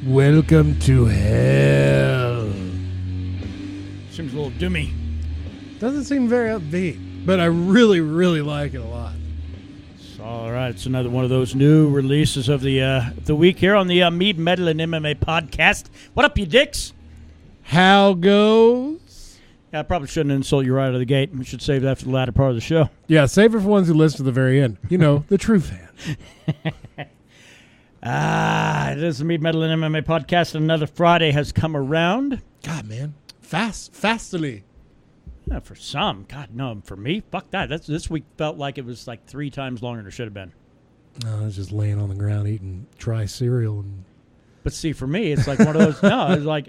Welcome to hell. Seems a little doomy. Doesn't seem very upbeat, but I really, really like it a lot. All right, it's another one of those new releases of the week here on the Mead, Metal, and MMA podcast. What up, you dicks? How goes? Yeah, I probably shouldn't insult you right out of the gate. We should save that for the latter part of the show. Yeah, save it for ones who listen to the very end. You know, the true fans. It is the Mead, Metal, and MMA podcast. Another Friday has come around. God, man. Fastly. Yeah, for some. God, no. For me, fuck that. This week felt like it was like 3 times longer than it should have been. No, I was just laying on the ground eating dry cereal. But see, for me, it's like one of those. No, it's like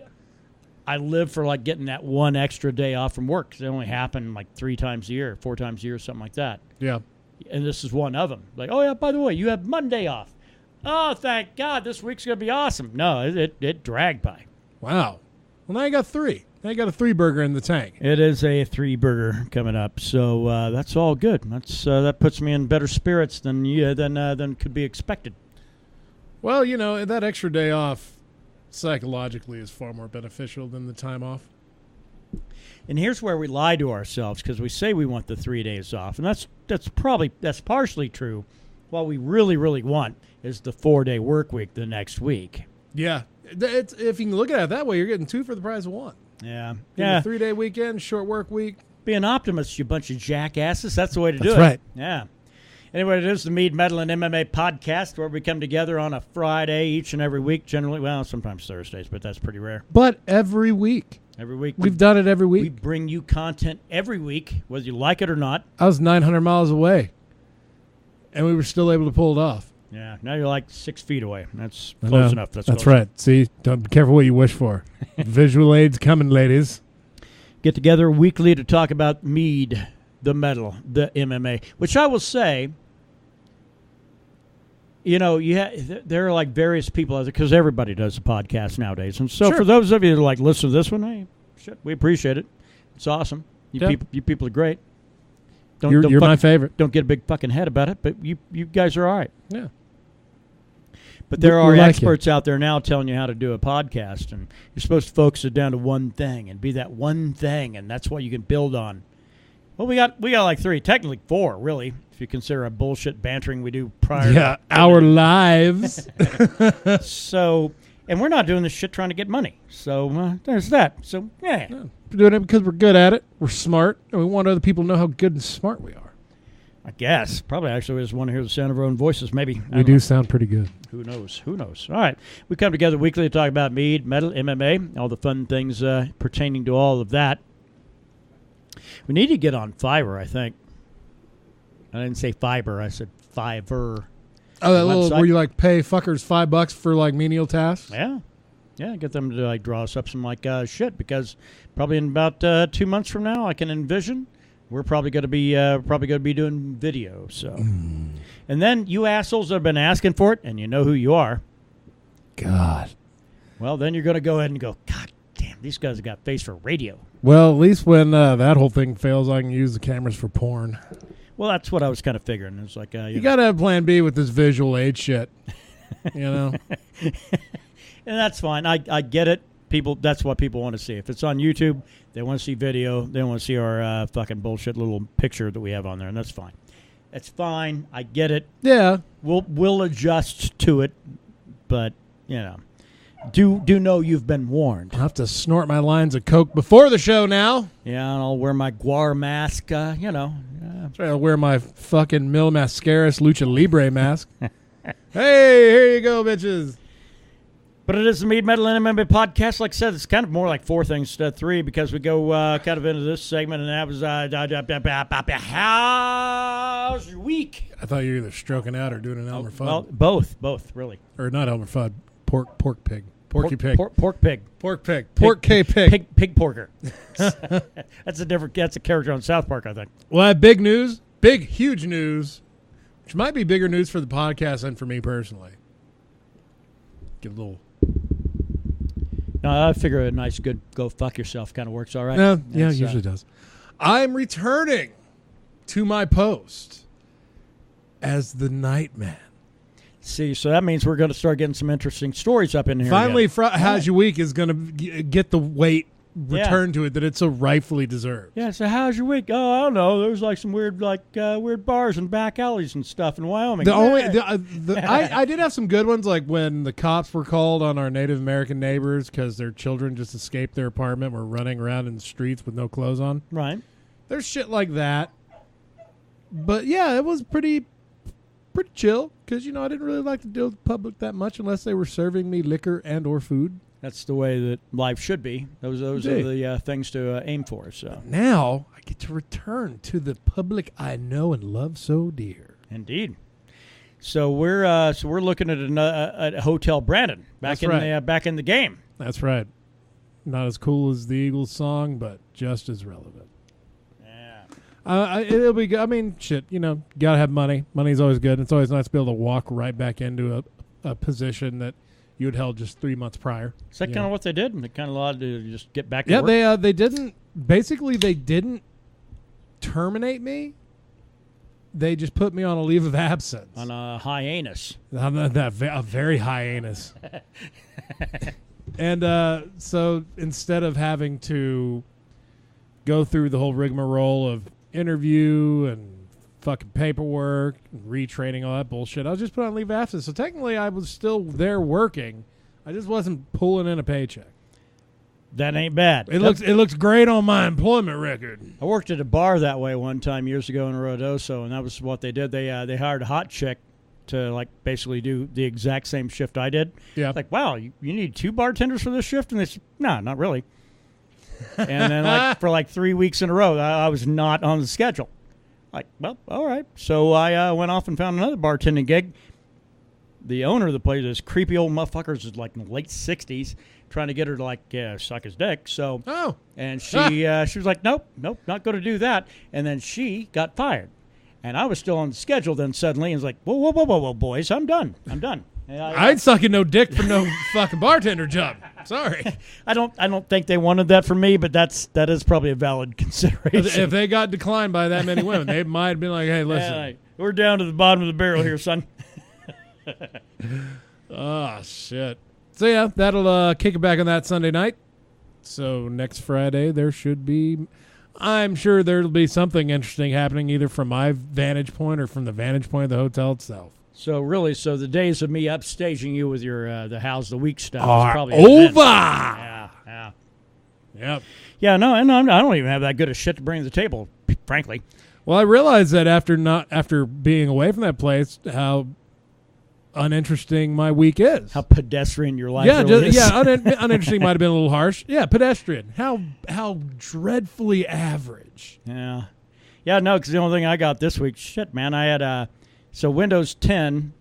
I live for like getting that one extra day off from work. 'Cause it only happened like 3 times a year, 4 times a year, something like that. Yeah. And this is one of them. Like, oh, yeah, by the way, you have Monday off. Oh, thank God, this week's going to be awesome. No, it dragged by. Wow. Well, now you got 3. Now you got a 3-burger in the tank. It is a 3-burger coming up, so that's all good. That puts me in better spirits than could be expected. Well, you know, that extra day off psychologically is far more beneficial than the time off. And here's where we lie to ourselves, because we say we want the 3 days off, and that's partially true. What we really, really want is the 4-day work week the next week. Yeah. If you can look at it that way, you're getting 2 for the price of 1. Yeah. Yeah. 3-day weekend, short work week. Be an optimist, you bunch of jackasses. That's the way to do it. That's right. Yeah. Anyway, it is the Mead, Metal, and MMA podcast, where we come together on a Friday each and every week. Generally, well, sometimes Thursdays, but that's pretty rare. But every week. Every week. We've done it every week. We bring you content every week, whether you like it or not. I was 900 miles away, and we were still able to pull it off. Yeah, now you're like 6 feet away. That's close enough. That's close right. See, don't be careful what you wish for. Visual aids coming, ladies. Get together weekly to talk about Mead, the metal, the MMA, which I will say, you know, there are like various people out there, because everybody does a podcast nowadays. And so for those of you that like listen to this one, hey, shit, we appreciate it. It's awesome. You people are great. You're my favorite. Don't get a big fucking head about it, but you guys are all right. Yeah. But there are experts out there now telling you how to do a podcast, and you're supposed to focus it down to one thing and be that one thing, and that's what you can build on. Well, we got like 3, technically 4, really, if you consider a bullshit bantering we do prior. Yeah, our lives. So, and we're not doing this shit trying to get money. So there's that. So yeah. We're doing it because we're good at it. We're smart, and we want other people to know how good and smart we are. I guess. Probably actually we just want to hear the sound of our own voices, maybe. We do sound pretty good. Who knows? Who knows? All right. We come together weekly to talk about Mead, Metal, MMA, all the fun things pertaining to all of that. We need to get on Fiverr, I think. I didn't say fiber. I said Fiverr. Oh, that little where you like pay fuckers $5 for like menial tasks? Yeah. Yeah, get them to like draw us up some like shit, because probably in about 2 months from now, I can envision we're probably going to be doing video. So, and then you assholes that have been asking for it, and you know who you are. God. Well, then you're going to go ahead and go, God damn, these guys have got face for radio. Well, at least when that whole thing fails, I can use the cameras for porn. Well, that's what I was kind of figuring. It's like you got to have plan B with this visual aid shit. You know. And that's fine. I get it. People, that's what people want to see. If it's on YouTube, they want to see video. They want to see our fucking bullshit little picture that we have on there, and that's fine. It's fine. I get it. Yeah. We'll adjust to it, but you know, do know you've been warned. I'll have to snort my lines of coke before the show now. Yeah, and I'll wear my guar mask. You know. I'll wear my fucking Mil Mascaras Lucha Libre mask. Hey, here you go, bitches. But it is the Mead, Metal, and MMA podcast. Like I said, it's kind of more like 4 things instead of 3, because we go kind of into this segment, and that was how's your week? I thought you were either stroking out or doing an Elmer Fudd. Well, both, really. Or not Elmer Fudd, pork pig. Porky pig. Pork pig. Pork pig. Pork K pig. Pig porker. That's a character on South Park, I think. Well, I have big news. Big, huge news. Which might be bigger news for the podcast than for me personally. Give a little... No, I figure a nice, good go fuck yourself kind of works all right. Yeah, it usually does. I'm returning to my post as the Nightman. See, so that means we're going to start getting some interesting stories up in here. Finally, How's Your Week is going to get the weight returned to it that it so rightfully deserves. Yeah, so how's your week? Oh, I don't know. There's like some weird bars and back alleys and stuff in Wyoming. I did have some good ones, like when the cops were called on our Native American neighbors because their children just escaped their apartment, were running around in the streets with no clothes on. Right. There's shit like that. But yeah, it was pretty chill because, I didn't really like to deal with the public that much unless they were serving me liquor and or food. That's the way that life should be. Those are the things to aim for. So now I get to return to the public I know and love so dear. Indeed. So we're looking at a Hotel Brandon back in the game. That's right. Not as cool as the Eagles song, but just as relevant. Yeah. It'll be good. I mean, shit. Gotta have money. Money's always good. It's always nice to be able to walk right back into a position that you had held just 3 months prior. Is that kind of what they did? They kind of allowed to just get back to work? Yeah, they didn't. Basically, they didn't terminate me. They just put me on a leave of absence. On a hiatus. A very hiatus. And so instead of having to go through the whole rigmarole of interview and fucking paperwork, retraining, all that bullshit, I was just put on leave of absence. So technically I was still there working. I just wasn't pulling in a paycheck. That ain't bad. It looks great on my employment record. I worked at a bar that way one time years ago in Rodoso, and that was what they did. They hired a hot chick to basically do the exact same shift I did. Yeah. Like, wow, you need 2 bartenders for this shift? And they said, no, not really. And then for 3 weeks in a row, I was not on the schedule. Well, all right. So I went off and found another bartending gig. The owner of the place, this creepy old motherfucker, is in the late 60s, trying to get her to suck his dick. So, and she was like, nope, not going to do that. And then she got fired, and I was still on the schedule. Then suddenly, and was like, whoa, boys, I'm done. I ain't sucking no dick for no fucking bartender job. Sorry. I don't think they wanted that from me, but that is probably a valid consideration. If they got declined by that many women, they might have been like, hey, listen. We're down to the bottom of the barrel here, son. Oh, shit. So, yeah, that'll kick it back on that Sunday night. So, next Friday, I'm sure there'll be something interesting happening either from my vantage point or from the vantage point of the hotel itself. So the days of me upstaging you with your the How's the Week stuff are is probably over. Yeah. Yep. Yeah, no, and I don't even have that good of shit to bring to the table, frankly. Well, I realized that after being away from that place, how uninteresting my week is. How pedestrian your life is. Uninteresting might have been a little harsh. Yeah, pedestrian. How dreadfully average. Yeah. Yeah, no, because the only thing I got this week, shit, man, I had so Windows 10,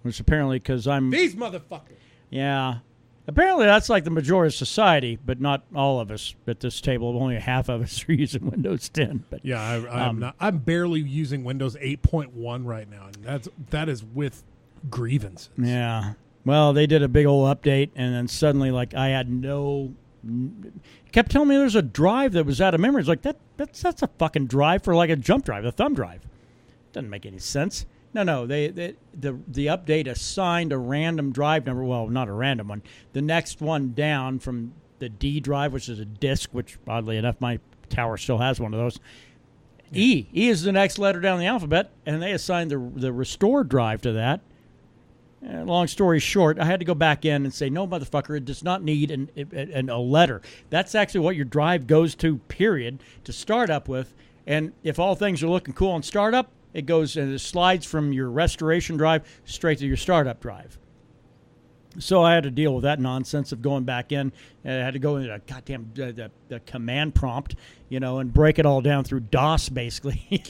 which apparently because I'm... These motherfuckers. Yeah. Apparently that's like the majority of society, but not all of us at this table. Only half of us are using Windows 10. But yeah, I'm not. I'm barely using Windows 8.1 right now, and that is with grievances. Yeah. Well, they did a big old update, and then suddenly, I had no... kept telling me there's a drive that was out of memory. It's like, that's a fucking drive for a jump drive, a thumb drive. Doesn't make any sense. No. The update assigned a random drive number. Well, not a random one. The next one down from the D drive, which is a disk, which oddly enough my tower still has one of those. E is the next letter down the alphabet, and they assigned the restore drive to that. Long story short, I had to go back in and say, no, motherfucker, it does not need a letter. That's actually what your drive goes to, period, to start up with. And if all things are looking cool on startup, it goes and it slides from your restoration drive straight to your startup drive. So I had to deal with that nonsense of going back in. I had to go into the goddamn the command prompt, and break it all down through DOS, basically.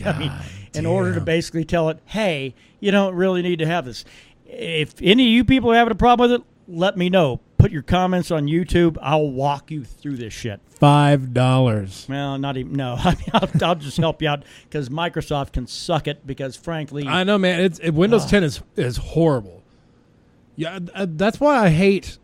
In order to basically tell it, hey, you don't really need to have this. If any of you people are having a problem with it, let me know. Put your comments on YouTube. I'll walk you through this shit. $5. Well, not even. No, I'll just help you out because Microsoft can suck it. Because frankly, I know, man. Windows 10 is horrible. Yeah, that's why I hate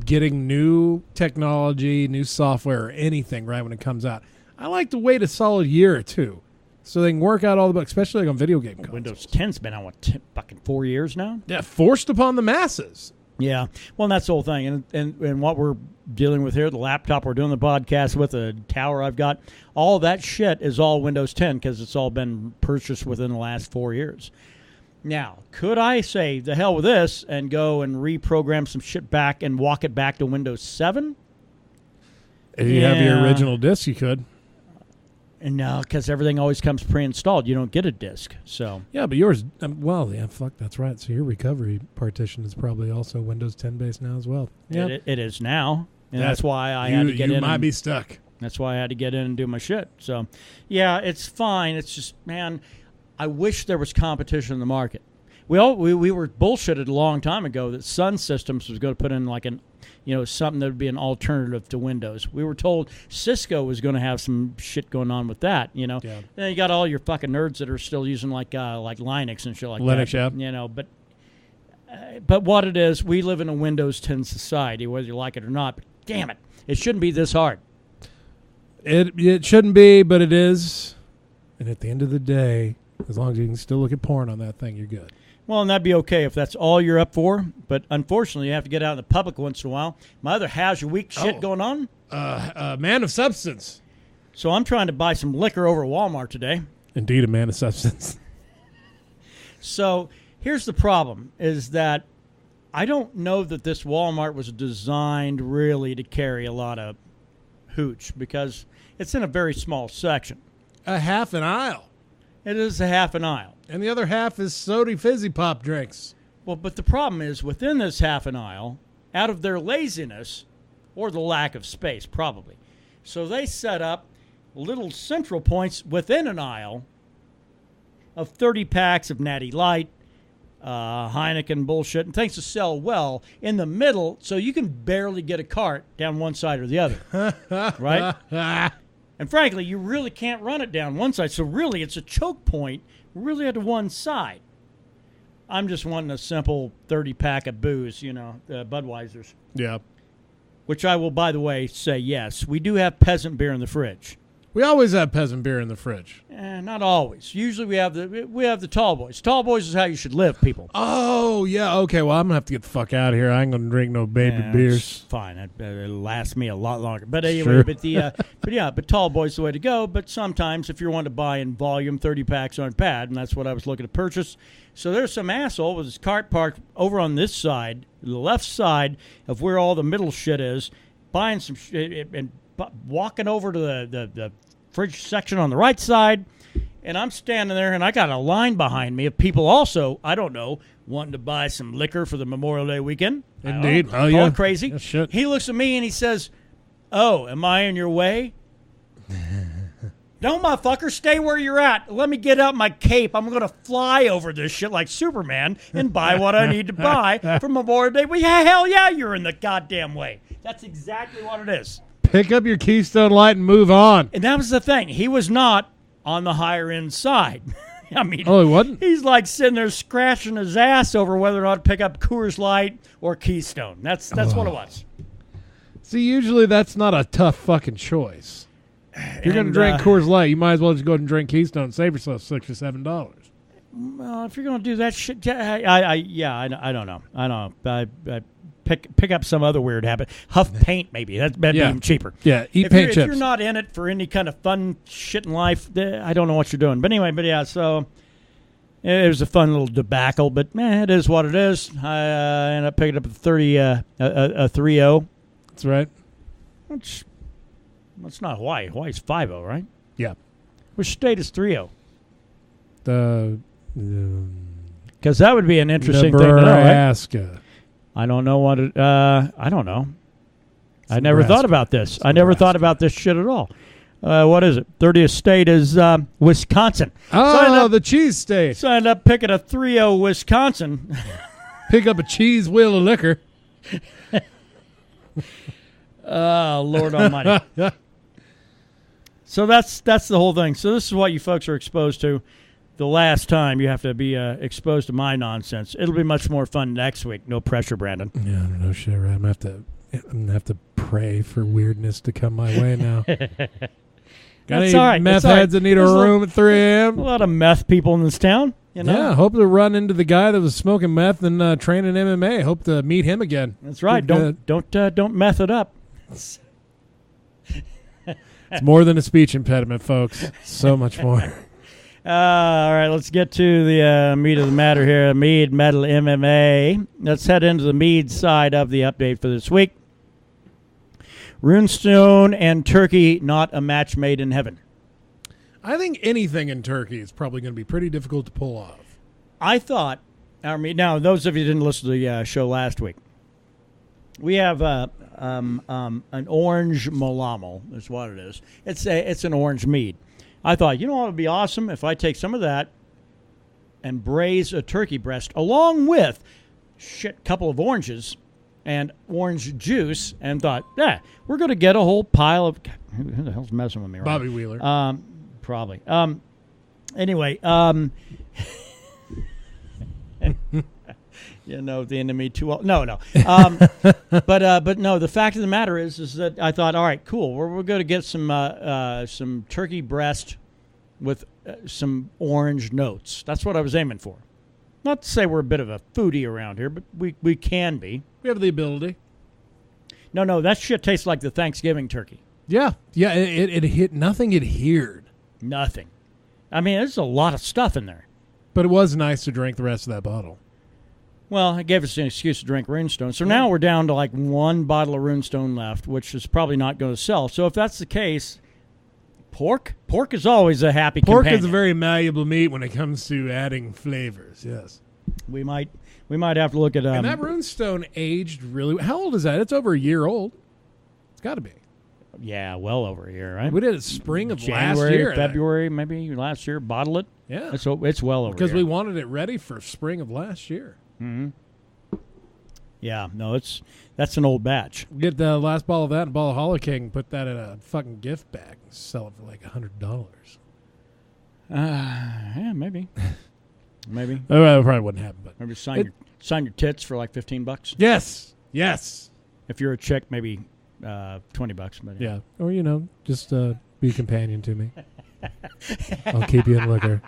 getting new technology, new software, or anything right when it comes out. I like to wait a solid year or two. so they can work out all the bugs, especially like on video game consoles. Windows 10's been out, fucking 4 years now? Yeah, forced upon the masses. Yeah. Well, and that's the whole thing. And what we're dealing with here, the laptop we're doing the podcast with, the tower I've got, all that shit is all Windows 10 because it's all been purchased within the last 4 years. Now, could I say, the hell with this, and go and reprogram some shit back and walk it back to Windows 7? If you have your original disk, you could. And no, because everything always comes pre-installed. You don't get a disk. So yeah, but yours, fuck, that's right. So your recovery partition is probably also Windows 10 based now as well. Yeah, it is now, and that's why I had to get in. You might be stuck. That's why I had to get in and do my shit. So, yeah, it's fine. It's just, man, I wish there was competition in the market. We were bullshitted a long time ago that Sun Systems was going to put in like something that would be an alternative to Windows. We were told Cisco was going to have some shit going on with that, Yeah. Then you got all your fucking nerds that are still using like Linux and shit like Linux, that. Linux, yeah. But what it is, we live in a Windows 10 society, whether you like it or not. But damn it, it shouldn't be this hard. It shouldn't be, but it is. And at the end of the day, as long as you can still look at porn on that thing, you're good. Well, and that'd be okay if that's all you're up for. But unfortunately, you have to get out in the public once in a while. My other how's your week shit going on? Man of substance. So I'm trying to buy some liquor over at Walmart today. Indeed, a man of substance. So here's the problem, is that I don't know that this Walmart was designed really to carry a lot of hooch because it's in a very small section. A half an aisle. It is a half an aisle. And the other half is soda fizzy pop drinks. Well, but the problem is within this half an aisle, out of their laziness or the lack of space, probably. So they set up little central points within an aisle of 30 packs of Natty Light, Heineken bullshit, and things to sell well in the middle so you can barely get a cart down one side or the other. Right? And frankly, you really can't run it down one side. So really, it's a choke point really at one side. I'm just wanting a simple 30-pack of booze, Budweiser's. Yeah. Which I will, by the way, say yes. We do have peasant beer in the fridge. We always have peasant beer in the fridge. Not always. Usually we have the tall boys. Tall boys is how you should live, people. Oh, yeah. Okay, well, I'm going to have to get the fuck out of here. I ain't going to drink no baby beers. Fine. It'll last me a lot longer. But anyway, sure. but tall boys the way to go. But sometimes if you're wanting to buy in volume, 30 packs aren't bad, and that's what I was looking to purchase. So there's some asshole with his cart parked over on this side, the left side of where all the middle shit is, buying some shit and walking over to the fridge section on the right side, and I'm standing there, and I got a line behind me of people also, I don't know, wanting to buy some liquor for the Memorial Day weekend. Indeed. Oh, yeah. All crazy. Yeah, shit. He looks at me, and he says, "Oh, am I in your way?" No, motherfucker, stay where you're at. Let me get out my cape. I'm going to fly over this shit like Superman and buy what I need to buy for Memorial Day. Well, yeah, hell yeah, you're in the goddamn way. That's exactly what it is. Pick up your Keystone Light and move on. And that was the thing. He was not on the higher end side. I mean, he wasn't? He's like sitting there scratching his ass over whether or not to pick up Coors Light or Keystone. That's what it was. See, usually that's not a tough fucking choice. If you're going to drink Coors Light, you might as well just go ahead and drink Keystone and save yourself $6 or $7. Well, if you're going to do that shit, I don't know. I pick up some other weird habit. Huff paint, maybe. That'd be even cheaper. Yeah, eat paint chips. If you're not in it for any kind of fun shit in life, I don't know what you're doing. But anyway, so it was a fun little debacle. But it is what it is. I ended up picking up a 3-0. That's right. That's not Hawaii. Hawaii's 5-0, right? Yeah. Which state is 3-0? Because that would be an interesting thing to know, right? Nebraska. I don't know what it... I don't know. I never thought about this. I never thought about this shit at all. What is it? 30th state is Wisconsin. Oh, the cheese state. So I ended up picking a 3-0 Wisconsin. Pick up a cheese wheel of liquor. Oh, Lord Almighty. So that's the whole thing. So this is what you folks are exposed to. The last time you have to be exposed to my nonsense. It'll be much more fun next week. No pressure, Brandon. Yeah, no shit, right? I'm gonna have to pray for weirdness to come my way now. Got That's any all right. meth That's all heads right. that need a There's room at 3 A a.m.? lot of meth people in this town. You know? Yeah, hope to run into the guy that was smoking meth and training MMA. Hope to meet him again. That's right. Don't meth it up. It's more than a speech impediment, folks. So much more. All right, let's get to the meat of the matter here. Mead Metal MMA. Let's head into the Mead side of the update for this week. Runestone and Turkey, not a match made in heaven. I think anything in Turkey is probably going to be pretty difficult to pull off. I thought, now those of you who didn't listen to the show last week, we have an orange Malamo is what it is. It's an orange mead. I thought, you know what would be awesome if I take some of that and braise a turkey breast along with a couple of oranges and orange juice, and thought, we're going to get a whole pile of. Who the hell's messing with me? Right Bobby now? Wheeler. Probably. Anyway, you know the enemy too well. No. But no. The fact of the matter is that I thought, all right, cool. We're going to get some turkey breast with some orange notes. That's what I was aiming for. Not to say we're a bit of a foodie around here, but we can be. We have the ability. No, that shit tastes like the Thanksgiving turkey. Yeah. It hit. Nothing adhered. Nothing. I mean, there's a lot of stuff in there. But it was nice to drink the rest of that bottle. Well, it gave us an excuse to drink Runestone. So now we're down to like one bottle of Runestone left, which is probably not going to sell. So if that's the case, pork is always a happy companion. Pork is a very malleable meat when it comes to adding flavors, yes. We might have to look at... and that Runestone aged really... How old is that? It's over a year old. It's got to be. Yeah, well over a year, right? We did it spring of January, last year. February, maybe last year. Bottle it. Yeah. It's well over because a year. we wanted it ready for spring of last year. Mm-hmm. Yeah, no, that's an old batch. Get the last bottle of that and a bottle of Hollow King, put that in a fucking gift bag, and sell it for like $100. Yeah, maybe. Maybe. That probably wouldn't happen, but maybe sign your tits for like $15. Yes. If you're a chick, maybe $20. But yeah, or just be a companion to me. I'll keep you in liquor.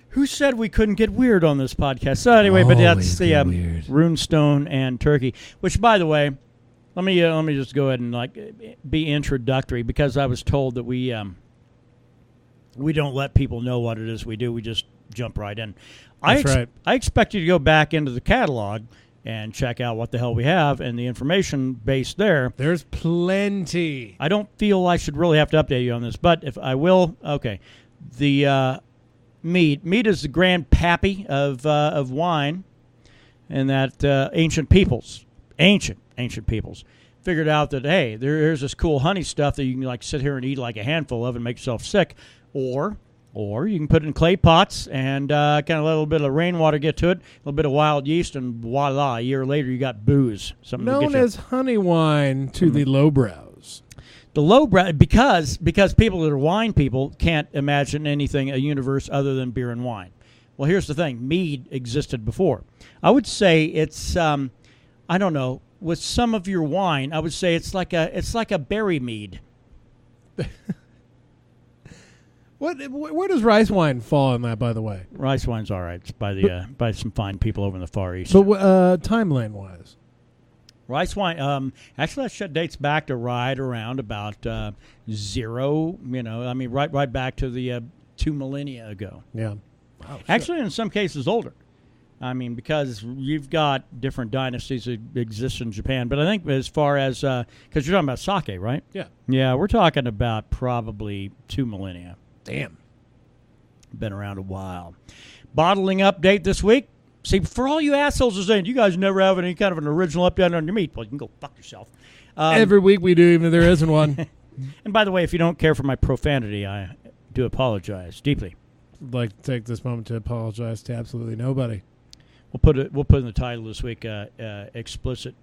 Who said we couldn't get weird on this podcast? So anyway, but that's the Runestone and Turkey. Which, by the way, let me just go ahead and be introductory, because I was told that we don't let people know what it is we do. We just jump right in. That's right. I expect you to go back into the catalog and check out what the hell we have and the information base there. There's plenty. I don't feel I should really have to update you on this, but if I will, okay. The Mead is the grand pappy of wine, and that ancient peoples figured out that, hey, there's this cool honey stuff that you can sit here and eat like a handful of and make yourself sick, or you can put it in clay pots and kind of let a little bit of rainwater get to it, a little bit of wild yeast, and voila, a year later you got booze. Something known as honey wine to the lowbrows. The lowbrow, because people that are wine people can't imagine a universe other than beer and wine. Well, here's the thing: mead existed before. I would say it's I don't know, with some of your wine, I would say it's like a berry mead. Where does rice wine fall in that, by the way? Rice wine's all right. It's by some fine people over in the Far East. But timeline wise, rice wine, actually, that shit dates back to right around about zero. Right back to the 2 millennia ago. Yeah. Wow, actually, in some cases, older. I mean, because you've got different dynasties that exist in Japan. But I think as far as because you're talking about sake, right? Yeah. Yeah, we're talking about probably 2 millennia. Damn. Been around a while. Bottling update this week. See, for all you assholes are saying, you guys never have any kind of an original update on your meat. Well, you can go fuck yourself. Every week we do, even if there isn't one. And by the way, if you don't care for my profanity, I do apologize deeply. I'd like to take this moment to apologize to absolutely nobody. We'll put in the title this week, explicit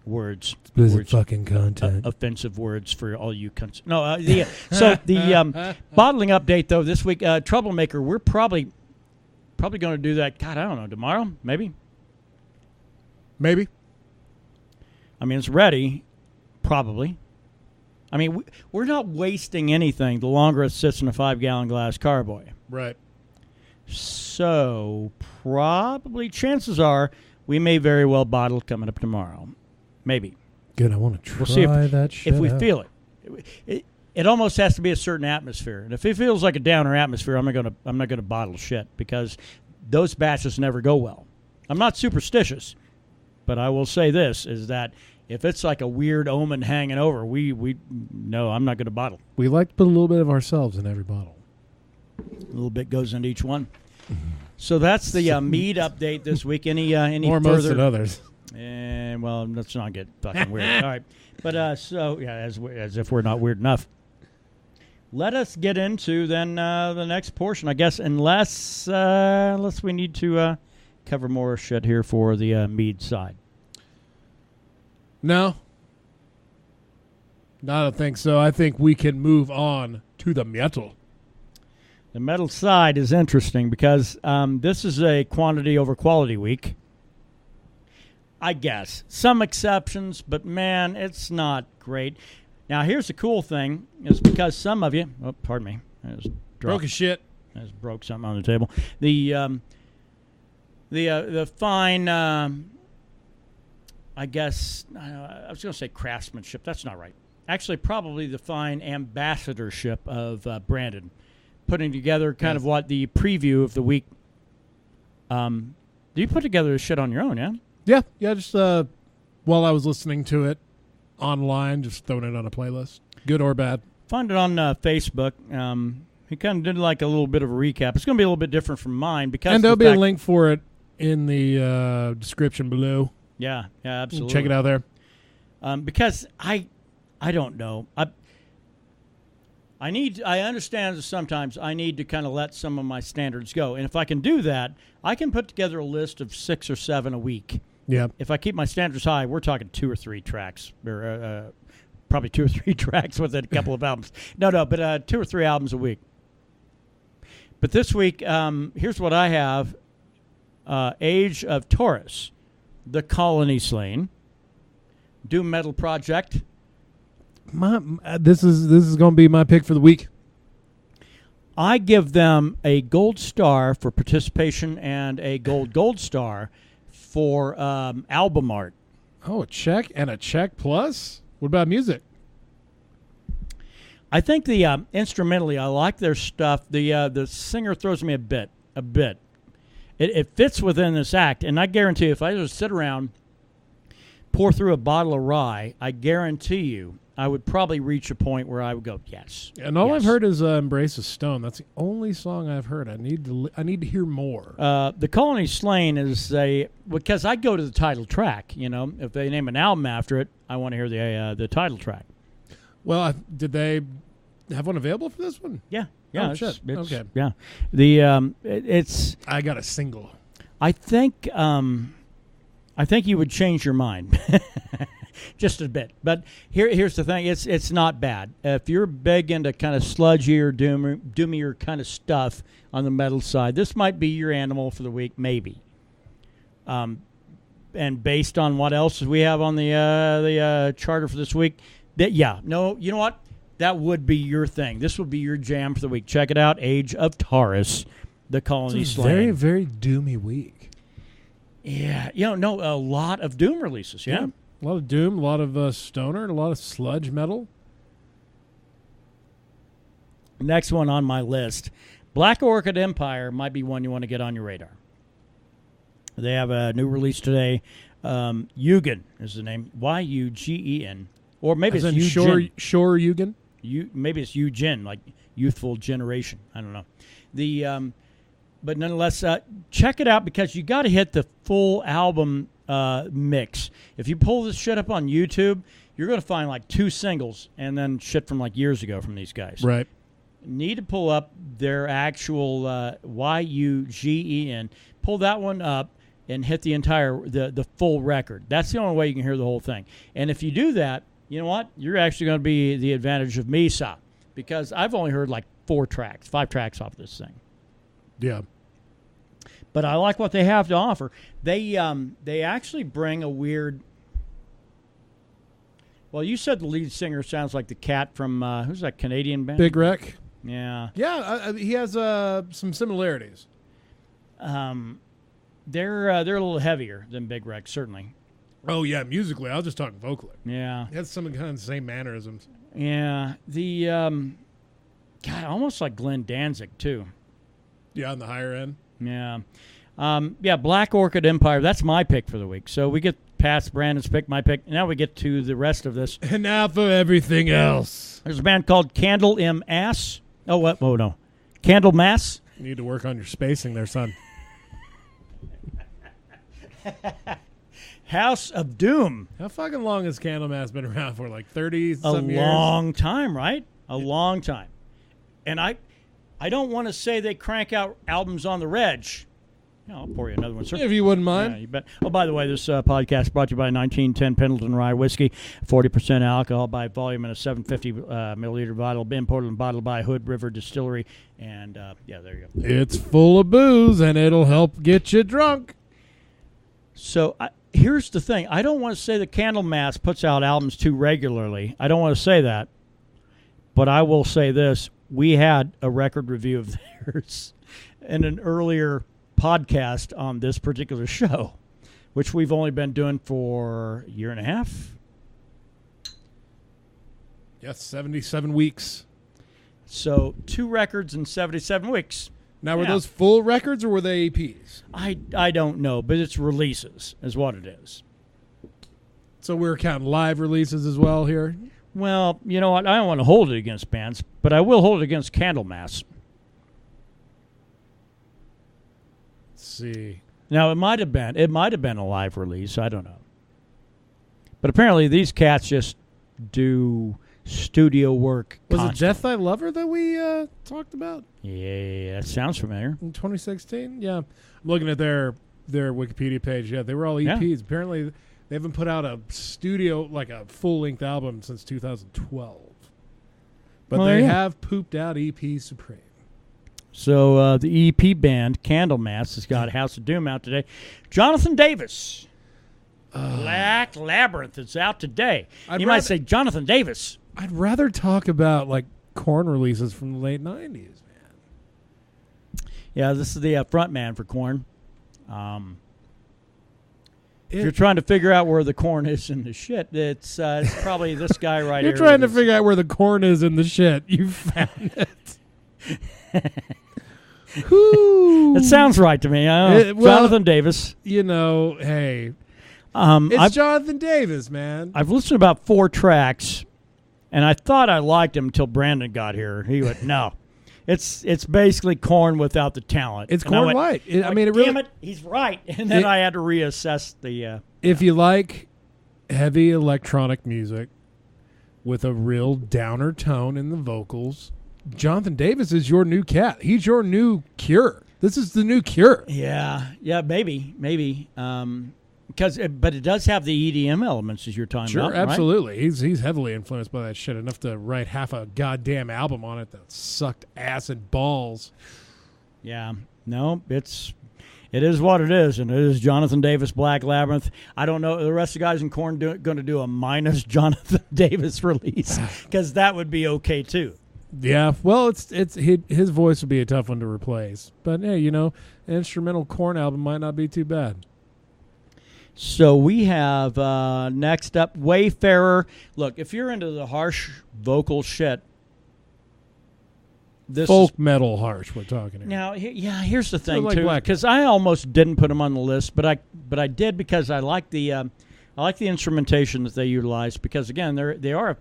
words. Explicit fucking content. Offensive words for all you cunts. No, the bottling update, though, this week, Troublemaker, we're probably going to do that, God, I don't know, tomorrow, maybe? Maybe. I mean, it's ready, probably. I mean, we're not wasting anything the longer it sits in a 5-gallon glass carboy. Right. So probably chances are we may very well bottle it coming up tomorrow. Maybe. Good. I want to try that shit if we out. feel it. It almost has to be a certain atmosphere. And if it feels like a downer atmosphere, I'm not gonna bottle shit because those batches never go well. I'm not superstitious, but I will say this is that if it's like a weird omen hanging over, no, I'm not going to bottle. We like to put a little bit of ourselves in every bottle. A little bit goes into each one. So that's the Mead update this week. Any more further? Most than others. And well, let's not get fucking weird. All right, but as if we're not weird enough. Let us get into then the next portion, I guess, unless we need to cover more shit here for the Mead side. No, I don't think so. I think we can move on to the metal. The metal side is interesting because this is a quantity over quality week. I guess. Some exceptions, but man, it's not great. Now, here's the cool thing, is because some of you... Oh, pardon me. I just broke a shit. I just broke something on the table. The fine... I guess, I was going to say craftsmanship. That's not right. Actually, probably the fine ambassadorship of Brandon, putting together kind of what the preview of the week. Do you put together this shit on your own, yeah? Yeah, just while I was listening to it online, just throwing it on a playlist. Good or bad. Found it on Facebook. He kind of did like a little bit of a recap. It's going to be a little bit different from mine. And there'll be a link for it in the description below. Yeah, absolutely. Check it out there. Because I don't know. I understand that sometimes I need to kind of let some of my standards go. And if I can do that, I can put together a list of 6 or 7 a week. Yeah. If I keep my standards high, we're talking 2 or 3 tracks. Or probably 2 or 3 tracks within a couple of albums. No, but 2 or 3 albums a week. But this week, here's what I have. Age of Taurus. The Colony Slain, Doom Metal Project. This is going to be my pick for the week. I give them a gold star for participation and a gold star for album art. Oh, a check and a check plus? What about music? I think the instrumentally, I like their stuff. The singer throws me a bit. It fits within this act, and I guarantee if I just sit around, pour through a bottle of rye, I guarantee you I would probably reach a point where I would go, yes. And all I've heard is Embrace of Stone. That's the only song I've heard. I need to hear more. The Colony Slain is because I go to the title track. You know, if they name an album after it, I want to hear the title track. Well, did they have one available for this one? Yeah. Yeah, shit. Okay. Yeah, it's. I got a single. I think you would change your mind, just a bit. But here's the thing: it's not bad. If you're big into kind of sludgier, doomier kind of stuff on the metal side, this might be your animal for the week, maybe. And based on what else we have on the charter for this week, you know what? That would be your thing. This would be your jam for the week. Check it out. Age of Taurus, The Colony Slain. Very, very doomy week. Yeah. A lot of Doom releases. Yeah. A lot of Doom, a lot of stoner, and a lot of sludge metal. Next one on my list. Black Orchid Empire might be one you want to get on your radar. They have a new release today. Yugen is the name. Yugen. Or maybe it's Eugen. Shore Yugen? Maybe it's Eugen, like youthful generation. I don't know. But nonetheless, check it out because you got to hit the full album mix. If you pull this shit up on YouTube, you're going to find like 2 singles and then shit from like years ago from these guys. Right. Need to pull up their actual Yugen. Pull that one up and hit the entire the full record. That's the only way you can hear the whole thing. And if you do that, you know what? You're actually going to be the advantage of Misa because I've only heard like 5 tracks off this thing. Yeah. But I like what they have to offer. They actually bring a weird Well, you said the lead singer sounds like the cat from who's that Canadian band? Big Wreck. Yeah. Yeah, he has some similarities. They're a little heavier than Big Wreck, certainly. Oh yeah, musically. I was just talking vocally. Yeah. He has some kind of the same mannerisms. Yeah. The God, almost like Glenn Danzig too. Yeah, on the higher end. Yeah. Yeah, Black Orchid Empire. That's my pick for the week. So we get past Brandon's pick, my pick. Now we get to the rest of this. And now for everything else. There's a band called Candle M Ass. Oh, what? Oh, no. Candle Mass. You need to work on your spacing there, son. House of Doom. How fucking long has Candlemass been around for? Like 30-some years? A long time, right? A long time. And I don't want to say they crank out albums on the reg. I'll pour you another one, sir. If you wouldn't mind. Yeah, you bet. Oh, by the way, this podcast brought to you by 1910 Pendleton Rye Whiskey, 40% alcohol by volume in a 750 milliliter bottle, imported and bottled by Hood River Distillery. And, yeah, there you go. It's full of booze, and it'll help get you drunk. So here's the thing. I don't want to say that Candlemass puts out albums too regularly. I don't want to say that. But I will say this. We had a record review of theirs in an earlier podcast on this particular show, which we've only been doing for a year and a half. Yes, 77 weeks. So 2 records in 77 weeks. Now, were those full records or were they EPs? I don't know, but it's releases is what it is. So we're counting live releases as well here? Well, you know what? I don't want to hold it against bands, but I will hold it against Candlemass. Let's see. Now, it might have been a live release. I don't know. But apparently these cats just do studio work constantly. Was it Death Thy Lover that we talked about? Yeah, that sounds familiar. In 2016? Yeah. I'm looking at their Wikipedia page. Yeah, they were all EPs. Yeah. Apparently they haven't put out a studio, like a full-length album since 2012. But they have pooped out EP Supreme. So the EP band, Candlemass, has got House of Doom out today. Jonathan Davis. Black Labyrinth is out today. You might say Jonathan Davis. I'd rather talk about, like, Korn releases from the late 90s, man. Yeah, this is the front man for Korn. If you're trying to figure out where the corn is in the shit, it's probably this guy right here. You're trying to figure out where the corn is in the shit. You found it. It sounds right to me. Jonathan Davis. You know, hey. It's Jonathan Davis, man. I've listened to about 4 tracks, and I thought I liked him until Brandon got here. He went, no. It's basically Korn without the talent. It's Korn Light. Damn it, he's right. And then I had to reassess the... if you like heavy electronic music with a real downer tone in the vocals, Jonathan Davis is your new cat. He's your new Cure. This is the new Cure. Yeah, maybe. But it does have the EDM elements as you're talking about. Sure, absolutely. Right? He's heavily influenced by that shit, enough to write half a goddamn album on it that sucked ass and balls. Yeah. No, it is what it is, and it is Jonathan Davis, Black Labyrinth. I don't know. The rest of the guys in Korn going to do a minus Jonathan Davis release, because that would be okay, too. Yeah, well, his voice would be a tough one to replace. But, hey, you know, an instrumental Korn album might not be too bad. So we have next up Wayfarer. Look, if you're into the harsh vocal shit, this folk metal harsh we're talking here. Now, here's the thing too, because I almost didn't put them on the list, but I did because I like the instrumentation that they utilize, because again they're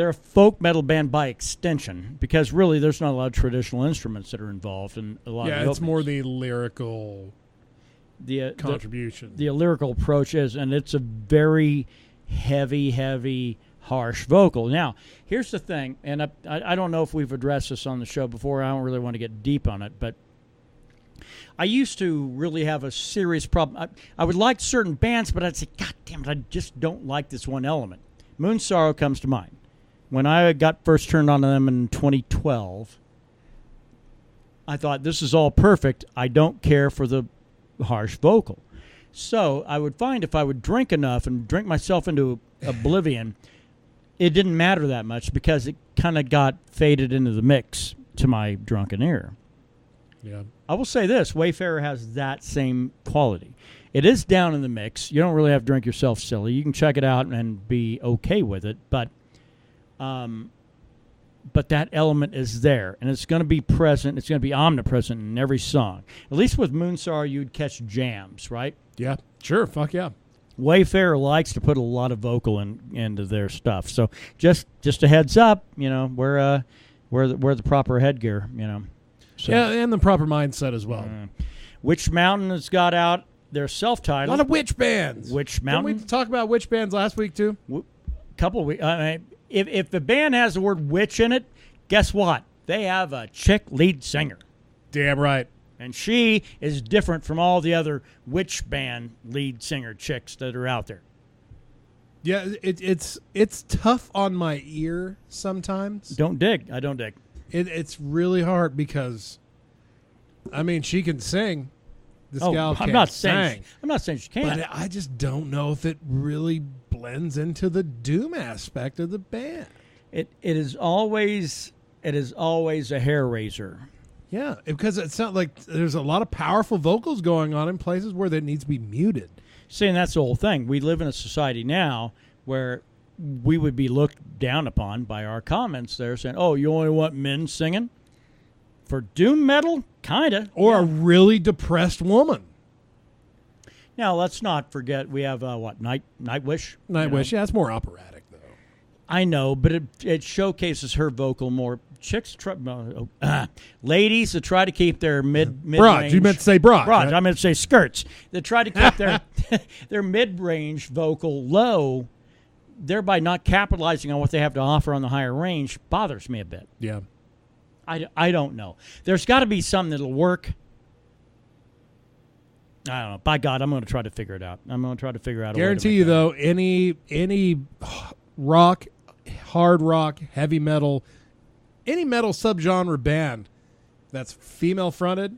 a folk metal band by extension, because really there's not a lot of traditional instruments that are involved in a lot of the it's openings. more the lyrical contribution. The lyrical approach is, and it's a very heavy, harsh vocal. Now, here's the thing, and I don't know if we've addressed this on the show before. I don't really want to get deep on it, but I used to really have a serious problem. I would like certain bands, but I'd say, God damn it, I just don't like this one element. Moon Sorrow comes to mind. When I got first turned on to them in 2012, I thought, this is all perfect. I don't care for the harsh vocal. So I would find if I would drink enough and drink myself into oblivion, it didn't matter that much because it kind of got faded into the mix to my drunken ear. Yeah. I will say this, Wayfarer has that same quality. It is down in the mix. You don't really have to drink yourself silly. You can check it out and be okay with it, but that element is there, and it's going to be present. It's going to be omnipresent in every song. At least with Moonsar, you'd catch jams, right? Yeah, sure. Fuck yeah. Wayfarer likes to put a lot of vocal into their stuff. So just a heads up, wear the proper headgear, So, yeah, and the proper mindset as well. Witch Mountain has got out their self-titled. A lot of witch bands. Witch Mountain. Didn't we talk about witch bands last week too? Couple of weeks. If the band has the word witch in it, guess what? They have a chick lead singer. Damn right. And she is different from all the other witch band lead singer chicks that are out there. Yeah, it's tough on my ear sometimes. I don't dig. It's really hard because, I mean, she can sing. This gal can't I'm not sing. I'm not saying she can't. But I just don't know if it really blends into the doom aspect of the band. It is always a hair raiser. Yeah, because it's not like there's a lot of powerful vocals going on in places where that needs to be muted. See, and that's the whole thing. We live in a society now where we would be looked down upon by our comments there saying, oh, you only want men singing? For doom metal? Kind of. Or a really depressed woman. Now, let's not forget we have, Nightwish? Nightwish, yeah, it's more operatic, though. I know, but it showcases her vocal more. Chicks, ladies that try to keep their mid broad. You meant to say broad. Right? I meant to say skirts. That try to keep their mid-range vocal low, thereby not capitalizing on what they have to offer on the higher range, bothers me a bit. Yeah. I don't know. There's got to be something that'll work. I don't know. By God, I'm going to try to figure it out. Guarantee you, though, any rock, hard rock, heavy metal, any metal subgenre band that's female fronted,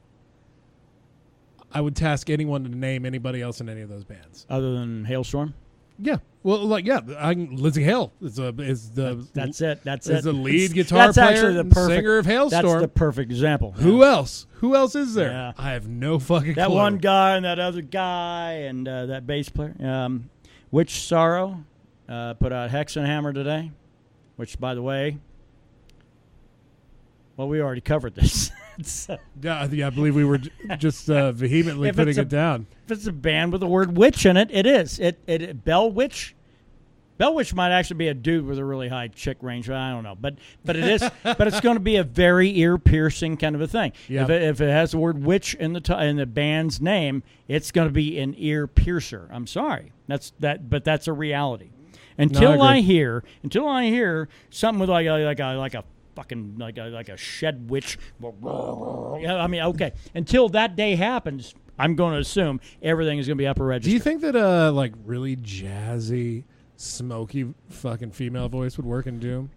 I would task anyone to name anybody else in any of those bands other than Hailstorm. Yeah, well, Lizzie Hale is the lead guitar player and singer of Hailstorm. That's the perfect example. Who else? Who else is there? Yeah. I have no fucking clue. That one guy and that other guy and that bass player. Witch Sorrow put out Hex and Hammer today, which, by the way, well, we already covered this. Yeah, I believe we were just vehemently putting it down. If it's a band with the word witch in it, it is. Bell Witch. Bell Witch might actually be a dude with a really high chick range. I don't know, but it is. But it's going to be a very ear piercing kind of a thing. Yeah. If it has the word witch in the band's name, it's going to be an ear piercer. I'm sorry, but that's a reality. Until I hear something with like a fucking like a shed witch. I mean, okay. Until that day happens, I'm going to assume everything is going to be upper register. Do you think that like really jazzy, smoky fucking female voice would work in doom?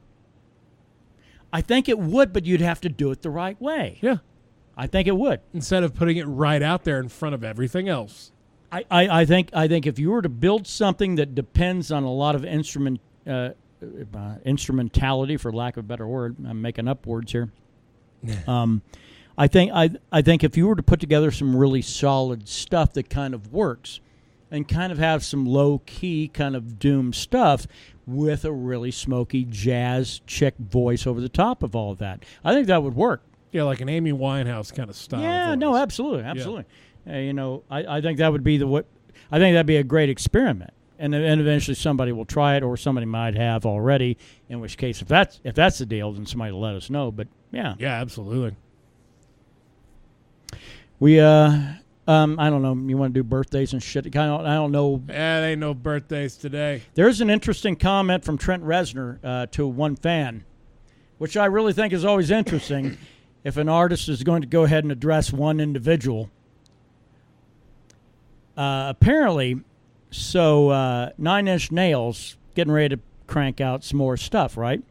I think it would, but you'd have to do it the right way. Yeah, I think it would. Instead of putting it right out there in front of everything else. I think if you were to build something that depends on a lot of instrumentality, for lack of a better word, I'm making up words here. I think if you were to put together some really solid stuff that kind of works, and kind of have some low key kind of doom stuff with a really smoky jazz chick voice over the top of all of that, I think that would work. Yeah, like an Amy Winehouse kind of style. Yeah, voice. No, absolutely. Yeah. I think that would be I think that'd be a great experiment. And eventually somebody will try it, or somebody might have already. In which case, if that's the deal, then somebody will let us know. But yeah, absolutely. We I don't know. You want to do birthdays and shit? I don't know. Yeah, there ain't no birthdays today. There's an interesting comment from Trent Reznor to one fan, which I really think is always interesting. If an artist is going to go ahead and address one individual, apparently. So 9 Inch Nails getting ready to crank out some more stuff, right?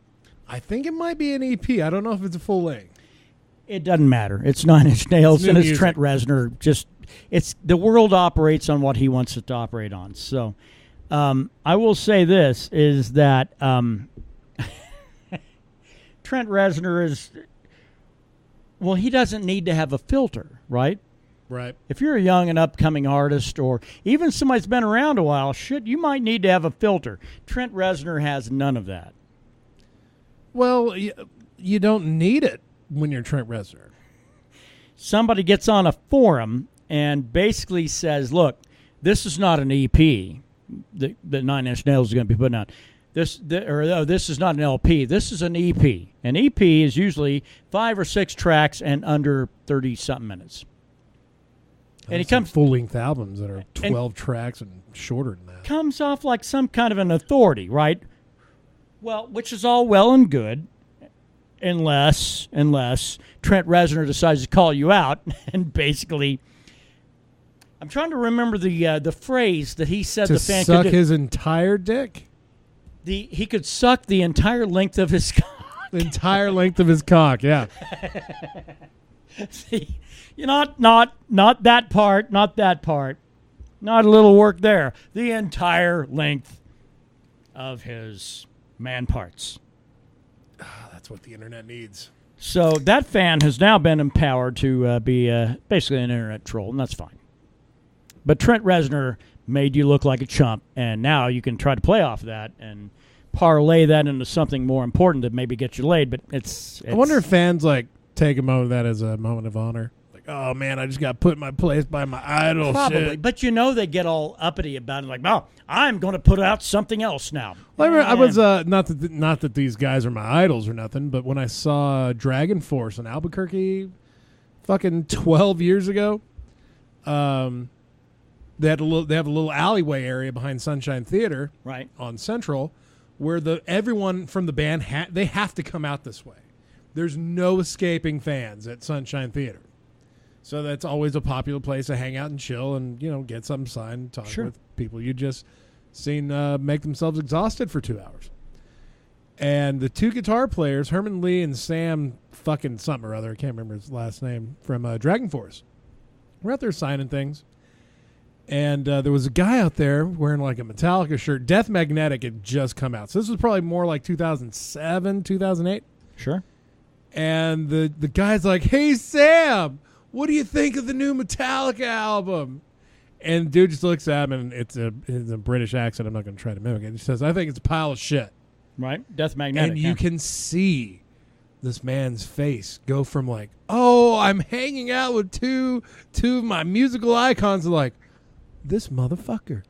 I think it might be an EP. I don't know if it's a full length. It doesn't matter. It's 9 Inch Nails and it's music. Trent Reznor. Just it's the world operates on what he wants it to operate on. So I will say this is that Trent Reznor is, well, he doesn't need to have a filter, right? Right. If you're a young and upcoming artist, or even somebody that's been around a while, you might need to have a filter. Trent Reznor has none of that. Well, you don't need it when you're Trent Reznor. Somebody gets on a forum and basically says, look, this is not an EP that Nine Inch Nails is going to be putting out. This is not an LP. This is an EP. An EP is usually 5 or 6 tracks and under 30-something minutes. And he comes full-length albums that are 12 tracks and shorter than that. Comes off like some kind of an authority, right? Well, which is all well and good, unless Trent Reznor decides to call you out and basically, I'm trying to remember the phrase that he said the fan suck could do. His entire dick. He could suck the entire length of his cock. The entire length of his cock, yeah. See, not that part, not that part. Not a little work there. The entire length of his man parts. That's what the internet needs. So that fan has now been empowered to be basically an internet troll, and that's fine. But Trent Reznor made you look like a chump, and now you can try to play off that and parlay that into something more important that maybe gets you laid. But it's I wonder if fans take a moment of that as a moment of honor. Like, oh man, I just got put in my place by my idol. Probably, shit. But they get all uppity about it, like, oh, I'm going to put out something else now. Well, I was not that these guys are my idols or nothing, but when I saw Dragon Force in Albuquerque, fucking 12 years ago, they have a little alleyway area behind Sunshine Theater, right on Central, where everyone from the band they have to come out this way. There's no escaping fans at Sunshine Theater. So that's always a popular place to hang out and chill and, get something signed, talk with people you just seen make themselves exhausted for 2 hours. And the 2 guitar players, Herman Lee and Sam fucking something or other, I can't remember his last name, from Dragon Force, were out there signing things. And there was a guy out there wearing like a Metallica shirt. Death Magnetic had just come out. So this was probably more like 2007, 2008. Sure. And the guy's like, hey, Sam, what do you think of the new Metallica album? And dude just looks at him, and it's a British accent. I'm not going to try to mimic it. He says, I think it's a pile of shit. Right. Death Magnetic. And you can see this man's face go from like, oh, I'm hanging out with two of my musical icons, to like, this motherfucker.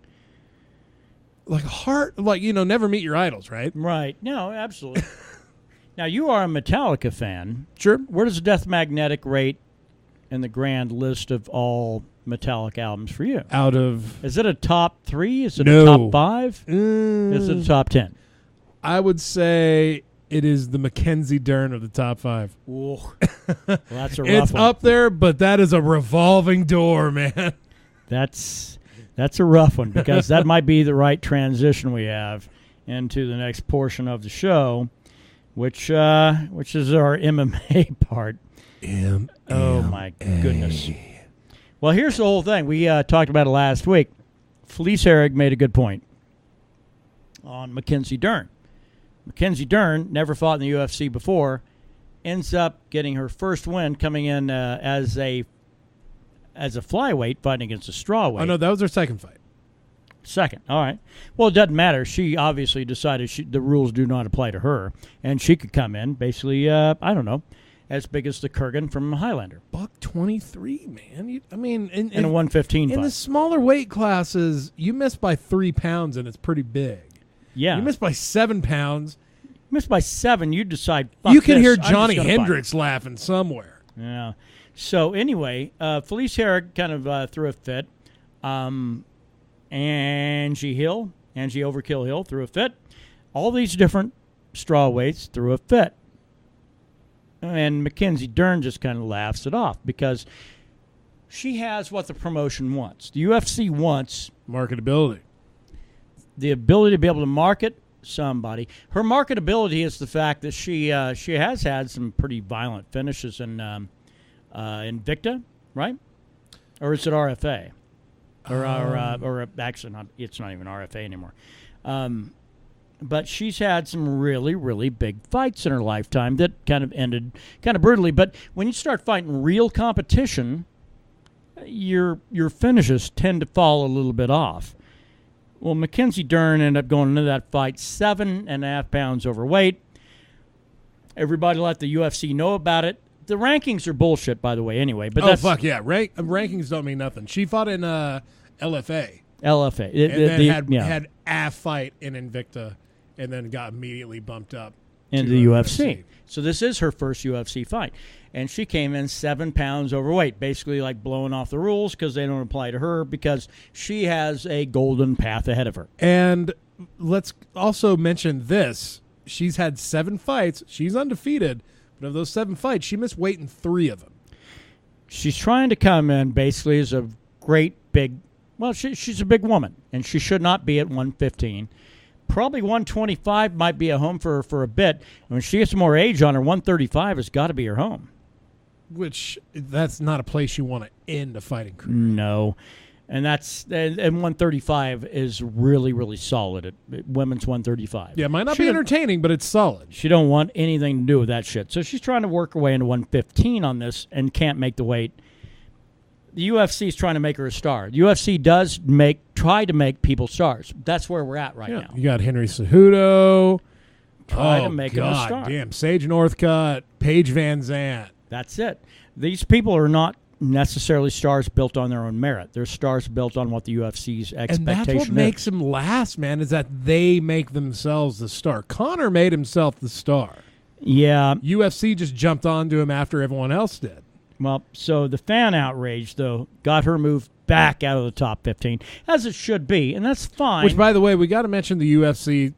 Like heart, like, never meet your idols, right? Right. No, absolutely. Now, you are a Metallica fan. Sure. Where does Death Magnetic rate in the grand list of all Metallica albums for you? Is it a top 3? Is it no. a top 5? Is it a top 10? I would say it is the Mackenzie Dern of the top 5. Ooh. Well, that's a rough it's one. up there, but that is a revolving door, man. That's a rough one, because that might be the right transition we have into the next portion of the show, which is our MMA part. Oh, my goodness. Well, here's the whole thing. We talked about it last week. Felice Herrig made a good point on Mackenzie Dern. Mackenzie Dern never fought in the UFC before, ends up getting her first win coming in as a flyweight fighting against a strawweight. Oh, no, that was her second fight. Second. All right. Well, it doesn't matter. She obviously decided the rules do not apply to her, and she could come in basically, I don't know, as big as the Kurgan from Highlander. $123, man. In a 115 in fight. the smaller weight classes, you miss by 3 pounds, and it's pretty big. Yeah. You miss by 7 pounds. Miss by 7, you decide, fuck you can this, hear I'm Johnny just gonna Hendricks laughing somewhere. Yeah. So anyway, Felice Herrig kind of threw a fit. Angie Overkill Hill threw a fit. All these different strawweights threw a fit. And Mackenzie Dern just kind of laughs it off, because she has what the promotion wants. The UFC wants marketability. The ability to be able to market somebody. Her marketability is the fact that she has had some pretty violent finishes in Invicta, right? Or is it RFA? Or actually, it's not even RFA anymore. But she's had some really, really big fights in her lifetime that kind of ended kind of brutally. But when you start fighting real competition, your finishes tend to fall a little bit off. Well, Mackenzie Dern ended up going into that fight 7.5 pounds overweight. Everybody let the UFC know about it. The rankings are bullshit, by the way, anyway. But fuck yeah. Rankings don't mean nothing. She fought in LFA. LFA. Had a fight in Invicta and then got immediately bumped up into the UFC. So this is her first UFC fight. And she came in 7 pounds overweight, basically like blowing off the rules because they don't apply to her because she has a golden path ahead of her. And let's also mention this. She's had 7 fights. She's undefeated. But of those 7 fights, she missed weight in 3 of them. She's trying to come in basically as a great big, well, she's a big woman, and she should not be at 115. Probably 125 might be a home for her for a bit. And when she gets more age on her, 135 has got to be her home. Which, that's not a place you want to end a fighting career. No. And 135 is really, really solid at women's 135. Yeah, it might not be entertaining, but it's solid. She don't want anything to do with that shit. So she's trying to work her way into 115 on this and can't make the weight. The UFC is trying to make her a star. The UFC does try to make people stars. That's where we're at right now. You got Henry Cejudo. Try to make him a star. Damn, Sage Northcutt, Paige Van Zandt. That's it. These people are not necessarily stars built on their own merit. They're stars built on what the UFC's expectation is. And that's what makes them last, man, is that they make themselves the star. Conor made himself the star. Yeah. UFC just jumped onto him after everyone else did. Well, so the fan outrage, though, got her moved back out of the top 15, as it should be, and that's fine. Which, by the way, we got to mention the UFC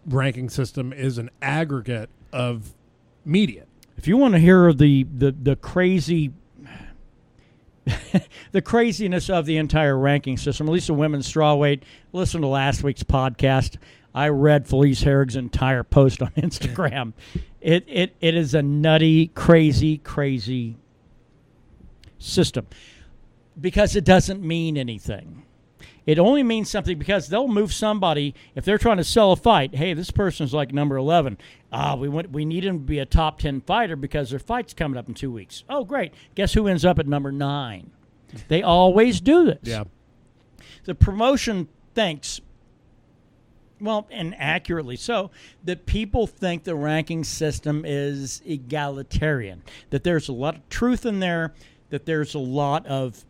ranking system is an aggregate of media. If you want to hear the crazy... the craziness of the entire ranking system, at least the women's strawweight, listen to last week's podcast. I read Felice Herrig's entire post on Instagram. It is a nutty, crazy system because it doesn't mean anything. It only means something because they'll move somebody if they're trying to sell a fight. Hey, this person's like number 11. We need him to be a top 10 fighter because their fight's coming up in 2 weeks. Oh, great. Guess who ends up at number 9? They always do this. Yeah. The promotion thinks, well, and accurately so, that people think the ranking system is egalitarian, that there's a lot of truth in there, that there's a lot of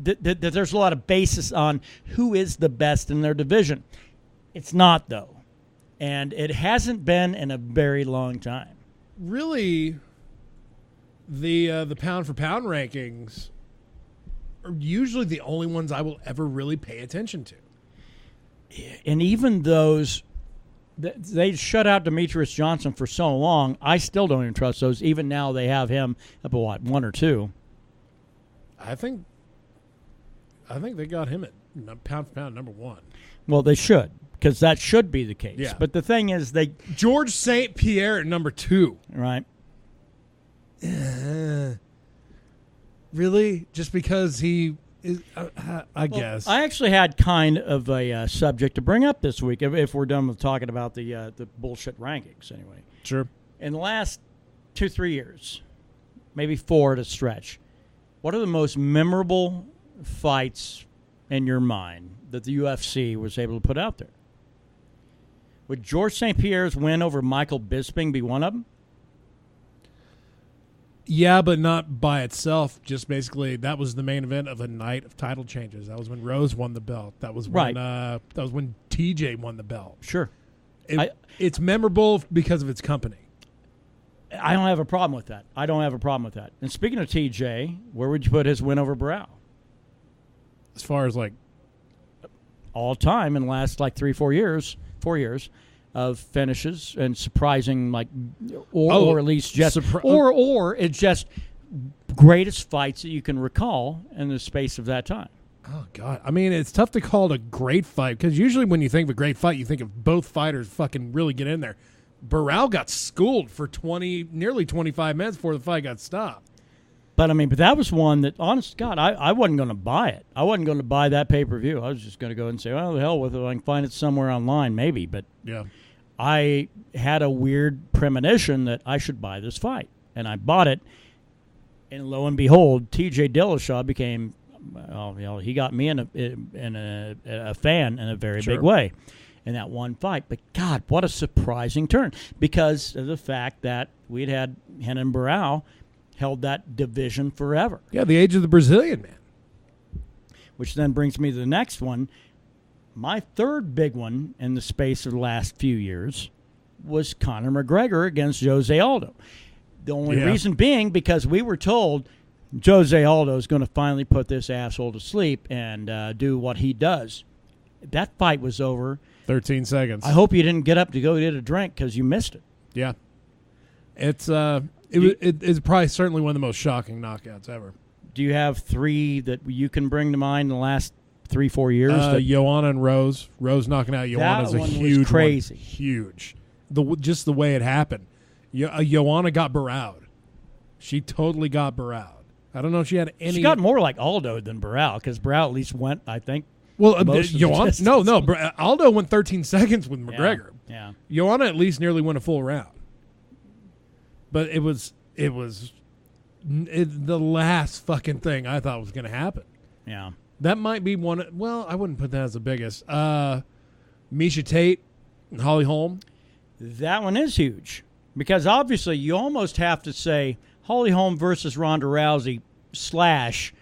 that there's a lot of basis on who is the best in their division. It's not, though. And it hasn't been in a very long time. Really, the pound-for-pound rankings are usually the only ones I will ever really pay attention to. And even those, they shut out Demetrius Johnson for so long, I still don't even trust those. Even now they have him up at, 1 or 2? I think they got him at pound-for-pound number 1. Well, they should, because that should be the case. Yeah. But the thing is, George St. Pierre at number 2. Right. Really? Just because he is, I guess. I actually had kind of a subject to bring up this week, if we're done with talking about the bullshit rankings anyway. Sure. In the last 2-3 years, maybe 4 to stretch, what are the most memorable fights in your mind that the UFC was able to put out there? Would George St. Pierre's win over Michael Bisping be one of them? Yeah, but not by itself. Just basically, that was the main event of a night of title changes. That was when Rose won the belt. That was when that was when TJ won the belt. Sure, it's memorable because of its company. I don't have a problem with that. And speaking of TJ, where would you put his win over Barao? As far as like all time in the last like 4 years of finishes and surprising or at least just or it's just greatest fights that you can recall in the space of that time. Oh God, I mean it's tough to call it a great fight because usually when you think of a great fight, you think of both fighters fucking really get in there. Barao got schooled for nearly 25 minutes before the fight got stopped. But that was one that, honest to God, I wasn't going to buy it. I wasn't going to buy that pay-per-view. I was just going to go and say, well, the hell with it. I can find it somewhere online, maybe. But yeah, I had a weird premonition that I should buy this fight. And I bought it. And lo and behold, T.J. Dillashaw became, he got me in a fan in a very big way in that one fight. But, God, what a surprising turn. Because of the fact that we'd had Renan Barão held that division forever. Yeah, the age of the Brazilian, man. Which then brings me to the next one. My third big one in the space of the last few years was Conor McGregor against Jose Aldo. The only reason being because we were told Jose Aldo is going to finally put this asshole to sleep and do what he does. That fight was over. 13 seconds. I hope you didn't get up to go get a drink because you missed it. Yeah. It's probably certainly one of the most shocking knockouts ever. Do you have three that you can bring to mind in the last 3-4 years? Joanna and Rose. Rose knocking out Joanna is a huge was crazy. One. Huge. Just the way it happened. Joanna got Barão. She totally got Barão. I don't know if she had any. She got more like Aldo than Barão because Barão at least went, I think. Well, Joanna. No. Aldo went 13 seconds with McGregor. Yeah. Joanna at least nearly went a full round. But it was the last fucking thing I thought was going to happen. Yeah. That might be one. Well, I wouldn't put that as the biggest. Miesha Tate and Holly Holm. That one is huge because obviously you almost have to say Holly Holm versus Ronda Rousey / Miesha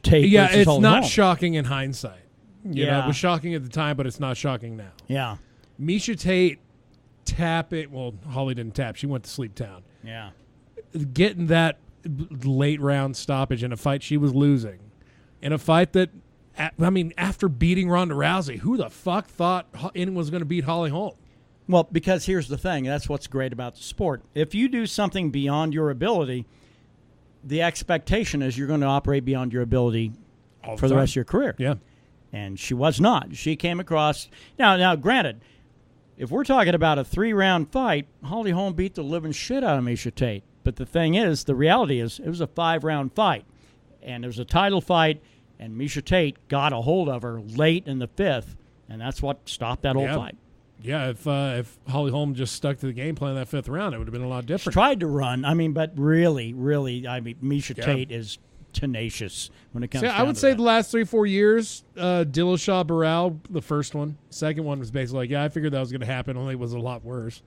Tate. Yeah, versus it's Holly not Holm. Shocking in hindsight. You know, it was shocking at the time, but it's not shocking now. Yeah. Miesha Tate tapping. Well, Holly didn't tap. She went to Sleep Town. Yeah. Getting that late round stoppage in a fight she was losing. In a fight that, after beating Ronda Rousey, who the fuck thought anyone was going to beat Holly Holm? Well, because here's the thing. That's what's great about the sport. If you do something beyond your ability, the expectation is you're going to operate beyond your ability for the rest of your career. Yeah. And she was not. She came across. Now, granted, if we're talking about a 3-round fight, Holly Holm beat the living shit out of Miesha Tate. But the thing is, the reality is, it was a 5-round fight. And it was a title fight, and Miesha Tate got a hold of her late in the 5th, and that's what stopped that whole fight. Yeah, if Holly Holm just stuck to the game plan in that 5th round, it would have been a lot different. She tried to run, but really, Miesha Tate is tenacious when it comes down to that. I would say the last 3-4 years, Dillashaw Barão, the first one. Second one was basically I figured that was going to happen, only it was a lot worse.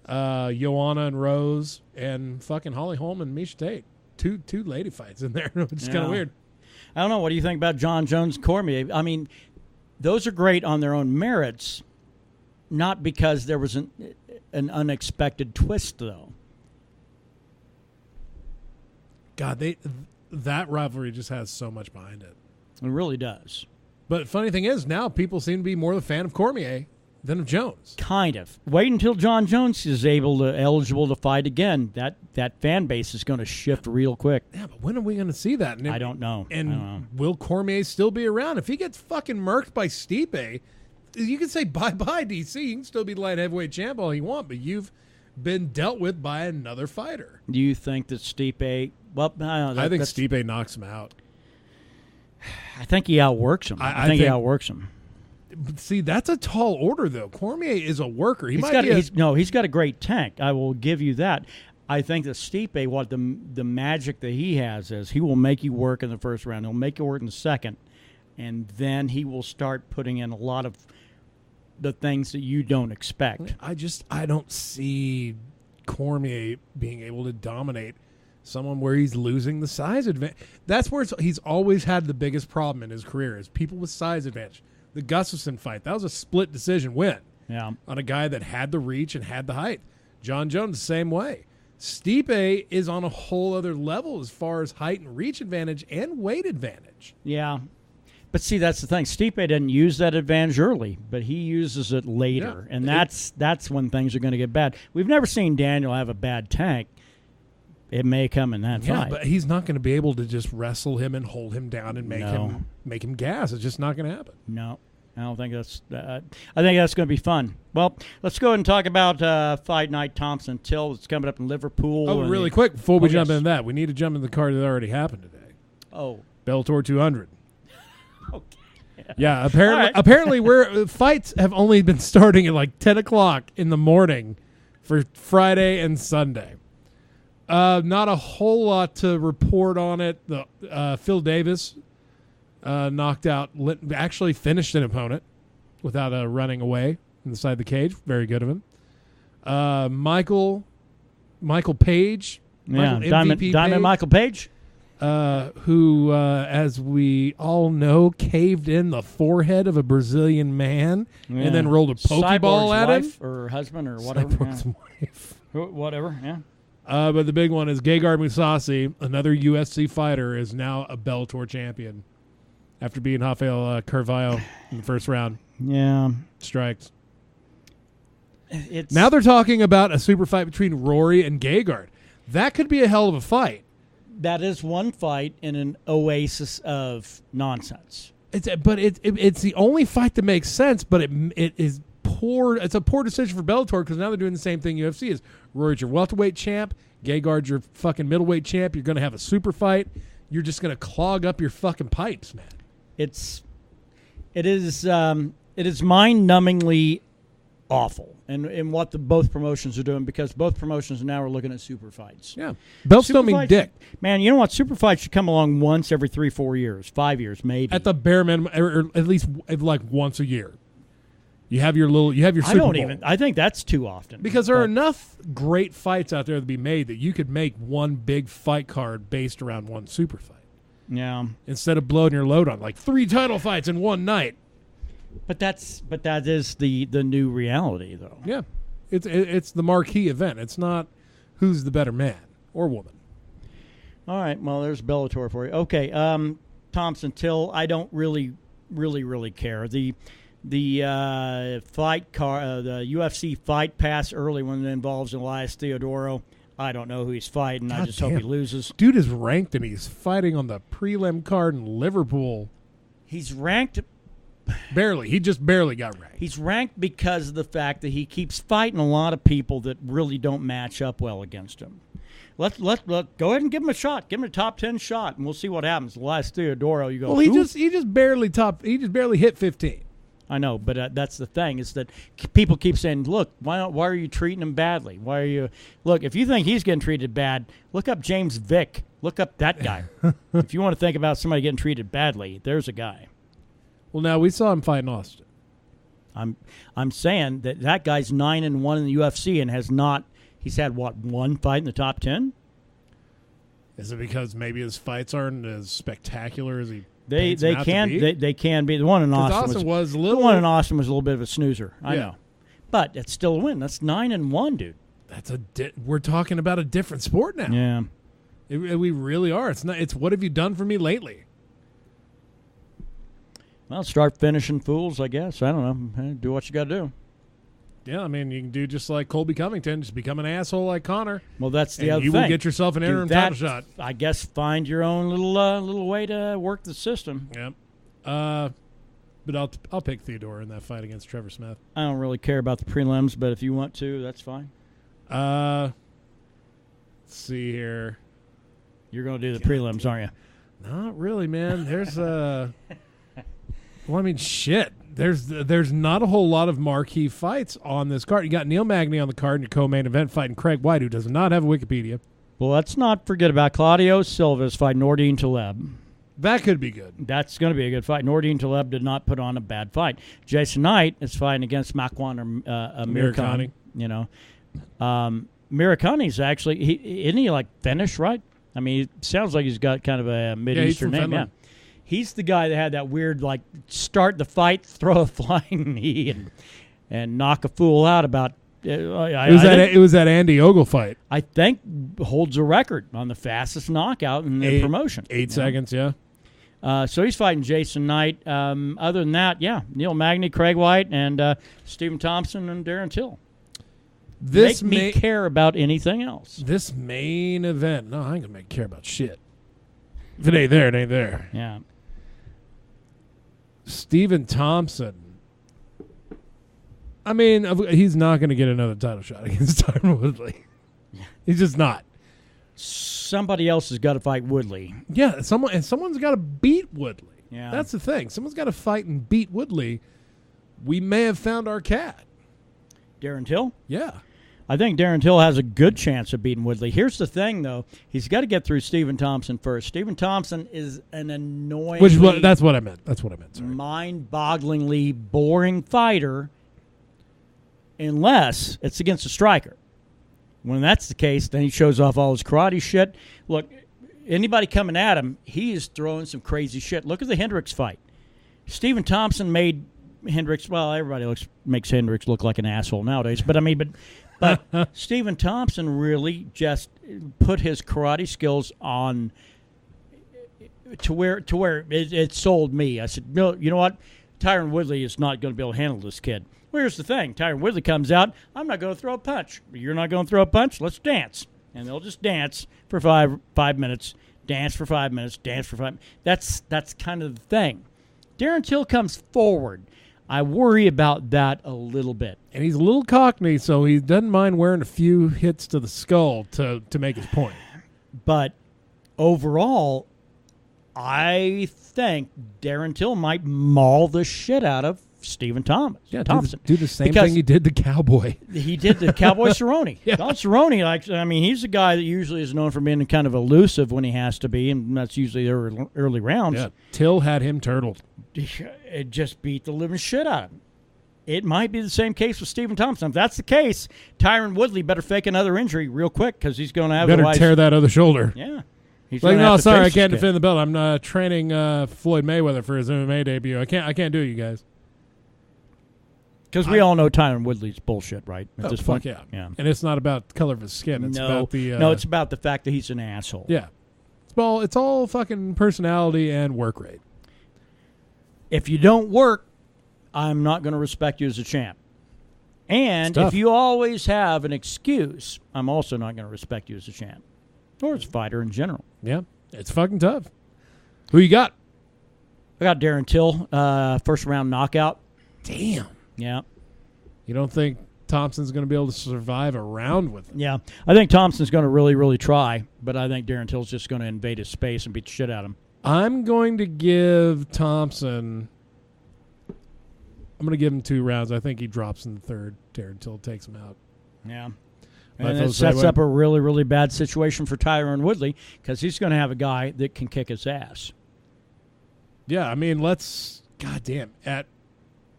Joanna and Rose, and fucking Holly Holm and Miesha Tate. Two lady fights in there, which is kind of weird. I don't know. What do you think about John Jones Cormier? Those are great on their own merits, not because there was an unexpected twist, though. God, that rivalry just has so much behind it. It really does. But funny thing is, now people seem to be more the fan of Cormier than of Jones. Kind of. Wait until John Jones is eligible to fight again. That fan base is going to shift real quick. Yeah, but when are we going to see that? I don't know. And will Cormier still be around? If he gets fucking murked by Stipe, you can say bye-bye, DC. You can still be the light heavyweight champ all you want, but you've been dealt with by another fighter. Do you think that Stipe... Well, I think Stipe knocks him out. I think he outworks him. I think he outworks him. See, that's a tall order, though. Cormier is a worker. He's got a great tank. I will give you that. I think that Stipe, what the magic that he has is he will make you work in the first round. He'll make you work in the second, and then he will start putting in a lot of the things that you don't expect. I don't see Cormier being able to dominate someone where he's losing the size advantage. That's where he's always had the biggest problem in his career is people with size advantage. The Gustafsson fight, that was a split decision win on a guy that had the reach and had the height. John Jones, the same way. Stipe is on a whole other level as far as height and reach advantage and weight advantage. Yeah. But see, that's the thing. Stipe didn't use that advantage early, but he uses it later. Yeah. And that's when things are going to get bad. We've never seen Daniel have a bad tank. It may come in that fight. But he's not going to be able to just wrestle him and hold him down and make him gas. It's just not going to happen. No. I don't think that's. I think that's going to be fun. Well, let's go ahead and talk about Fight Night Thompson Till. It's coming up in Liverpool. Oh, really quick before we jump into that, we need to jump into the card that already happened today. Oh, Bellator 200. Okay. Yeah, apparently fights have only been starting at like 10 o'clock in the morning for Friday and Sunday. Not a whole lot to report on it. Phil Davis knocked out, actually finished an opponent without running away inside the cage. Very good of him. Michael Page. Diamond Michael Page. Who, as we all know, caved in the forehead of a Brazilian man and then rolled a pokeball at him. Wife or husband or whatever. Cyborg's wife. Whatever, yeah. But the big one is Gegard Mousasi, another UFC fighter, is now a Bellator champion after beating Rafael Carvalho in the first round. Yeah. Strikes. Now they're talking about a super fight between Rory and Gegard. That could be a hell of a fight. That is one fight in an oasis of nonsense. It's the only fight that makes sense, but it is poor. It's a poor decision for Bellator because now they're doing the same thing UFC is. Rory's your welterweight champ. Gegard's your fucking middleweight champ. You're going to have a super fight. You're just going to clog up your fucking pipes, man. It is mind-numbingly awful and what both promotions are doing because both promotions now are looking at super fights. Yeah. Belts don't mean dick. Man, you know what? Super fights should come along once every 3-4 years, 5 years maybe. At the bare minimum, or at least like once a year. You have your Super Bowl. I think that's too often. Because there are enough great fights out there to be made that you could make one big fight card based around one super fight. Yeah. Instead of blowing your load on like 3 title fights in one night. But that is the new reality, though. Yeah, it's the marquee event. It's not who's the better man or woman. All right, well, there's Bellator for you. Okay, Thompson Till. I don't really care. The fight car, the UFC Fight Pass early one that involves Elias Theodorou. I don't know who he's fighting. I just hope he loses. Dude is ranked and he's fighting on the prelim card in Liverpool. He's ranked. Barely. He just barely got ranked. He's ranked because of the fact that he keeps fighting a lot of people that really don't match up well against him. Let go ahead and give him a shot. Give him a top 10 shot, and we'll see what happens. Elias Theodorou, you go. Well, he just barely hit 15. I know, but that's the thing is that people keep saying, "Look, why are you treating him badly? Why are you look? If you think he's getting treated bad, look up James Vick. Look up that guy. If you want to think about somebody getting treated badly, there's a guy." Well, now we saw him fight in Austin. I'm saying that guy's 9-1 in the UFC and has not. He's had one fight in the top 10. Is it because maybe his fights aren't as spectacular as he? They can be. The one in Austin was a little bit of a snoozer. I know, but it's still a win. That's 9-1, dude. That's we're talking about a different sport now. Yeah, we really are. It's not. It's what have you done for me lately? Well, start finishing fools, I guess. I don't know. Do what you got to do. Yeah, I mean, you can do just like Colby Covington, just become an asshole like Connor. Well, that's the other thing. You will get yourself an interim title shot. I guess find your own little way to work the system. Yep. But I'll pick Theodorou in that fight against Trevor Smith. I don't really care about the prelims, but if you want to, that's fine. Let's see here. You're going to do the prelims, aren't you? Not really, man. There's well, I mean, shit. There's not a whole lot of marquee fights on this card. You got Neil Magny on the card in your co-main event fighting Craig White, who does not have a Wikipedia. Well, let's not forget about Claudio Silva's fighting Nordine Taleb. That could be good. That's going to be a good fight. Nordine Taleb did not put on a bad fight. Jason Knight is fighting against Makwan Amirkhani. You know, Amirkhani's actually isn't he like Finnish, right? I mean, it sounds like he's got kind of a Mid-Eastern name. Finland. Yeah. He's the guy that had that weird, like, start the fight, throw a flying knee, and knock a fool out about. It was that Andy Ogle fight. I think holds a record on the fastest knockout in the promotion. 8 seconds, yeah. So he's fighting Jason Knight. Other than that, yeah, Neil Magny, Craig White, and Stephen Thompson and Darren Till. Make me care about anything else. This main event, no, I ain't gonna make care about shit. If it ain't there, it ain't there. Yeah. Stephen Thompson I mean, he's not going to get another title shot against Tyron Woodley. He's just not. Somebody else has got to fight Woodley. Yeah, someone's got to beat Woodley. Yeah. That's the thing. Someone's got to fight and beat Woodley. We may have found our cat. Darren Till? Yeah. I think Darren Till has a good chance of beating Woodley. Here's the thing, though. He's got to get through Stephen Thompson first. Stephen Thompson is an annoying... That's what I meant. Sorry. Mind-bogglingly boring fighter unless it's against a striker. When that's the case, then he shows off all his karate shit. Look, anybody coming at him, he is throwing some crazy shit. Look at the Hendricks fight. Stephen Thompson made Hendricks... Well, everybody makes Hendricks look like an asshole nowadays. But, I mean... But Stephen Thompson really just put his karate skills on to where it sold me. I said, no, you know what? Tyron Woodley is not going to be able to handle this kid. Well, here's the thing. Tyron Woodley comes out. I'm not going to throw a punch. You're not going to throw a punch? Let's dance. And they'll just dance for five minutes, dance for 5 minutes, dance for 5 minutes. That's kind of the thing. Darren Till comes forward. I worry about that a little bit. And he's a little cockney, so he doesn't mind wearing a few hits to the skull to make his point. But overall, I think Darren Till might maul the shit out of Stephen Thompson. Do the same thing he did to Cowboy. He did to Cowboy Cerrone. Yeah. Don Cerrone, he's a guy that usually is known for being kind of elusive when he has to be, and that's usually early rounds. Yeah, Till had him turtled. It just beat the living shit out of him. It might be the same case with Stephen Thompson. If that's the case, Tyron Woodley better fake another injury real quick because he's going to have... Better tear that other shoulder. Yeah. He's like, no, sorry, I can't defend the belt. I'm training Floyd Mayweather for his MMA debut. I can't do it, you guys. Because we all know Tyron Woodley's bullshit, right? At this point, yeah. And it's not about the color of his skin. It's about the... it's about the fact that he's an asshole. Yeah. It's all fucking personality and work rate. If you don't work, I'm not going to respect you as a champ. And if you always have an excuse, I'm also not going to respect you as a champ. Or as a fighter in general. Yeah. It's fucking tough. Who you got? I got Darren Till, first round knockout. Damn. Yeah. You don't think Thompson's going to be able to survive a round with him? Yeah. I think Thompson's going to really, really try, but I think Darren Till's just going to invade his space and beat the shit out of him. I'm going to give Thompson... I'm going to give him 2 rounds. I think he drops in the third. Darren Till takes him out. Yeah. And it sets up a really, really bad situation for Tyron Woodley because he's going to have a guy that can kick his ass. Yeah, I mean, goddamn, at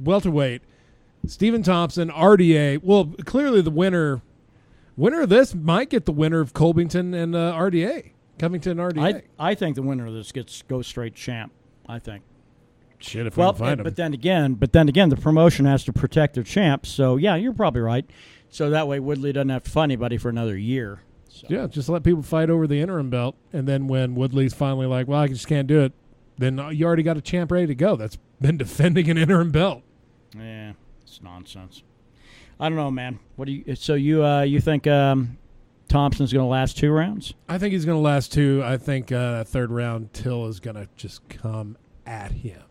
welterweight, Stephen Thompson, RDA. Well, clearly the winner of this might get the winner of Colbington and RDA. Covington RDA. I think the winner of this goes straight champ. I think. Shit, if we can find him. But then again, the promotion has to protect their champs. So yeah, you're probably right. So that way Woodley doesn't have to fight anybody for another year. So. Yeah, just let people fight over the interim belt, and then when Woodley's finally like, well, I just can't do it, then you already got a champ ready to go. That's been defending an interim belt. Yeah, it's nonsense. I don't know, man. What do you? So you think Thompson's going to last 2 rounds? I think he's going to last 2. I think that third round, Till is going to just come at him.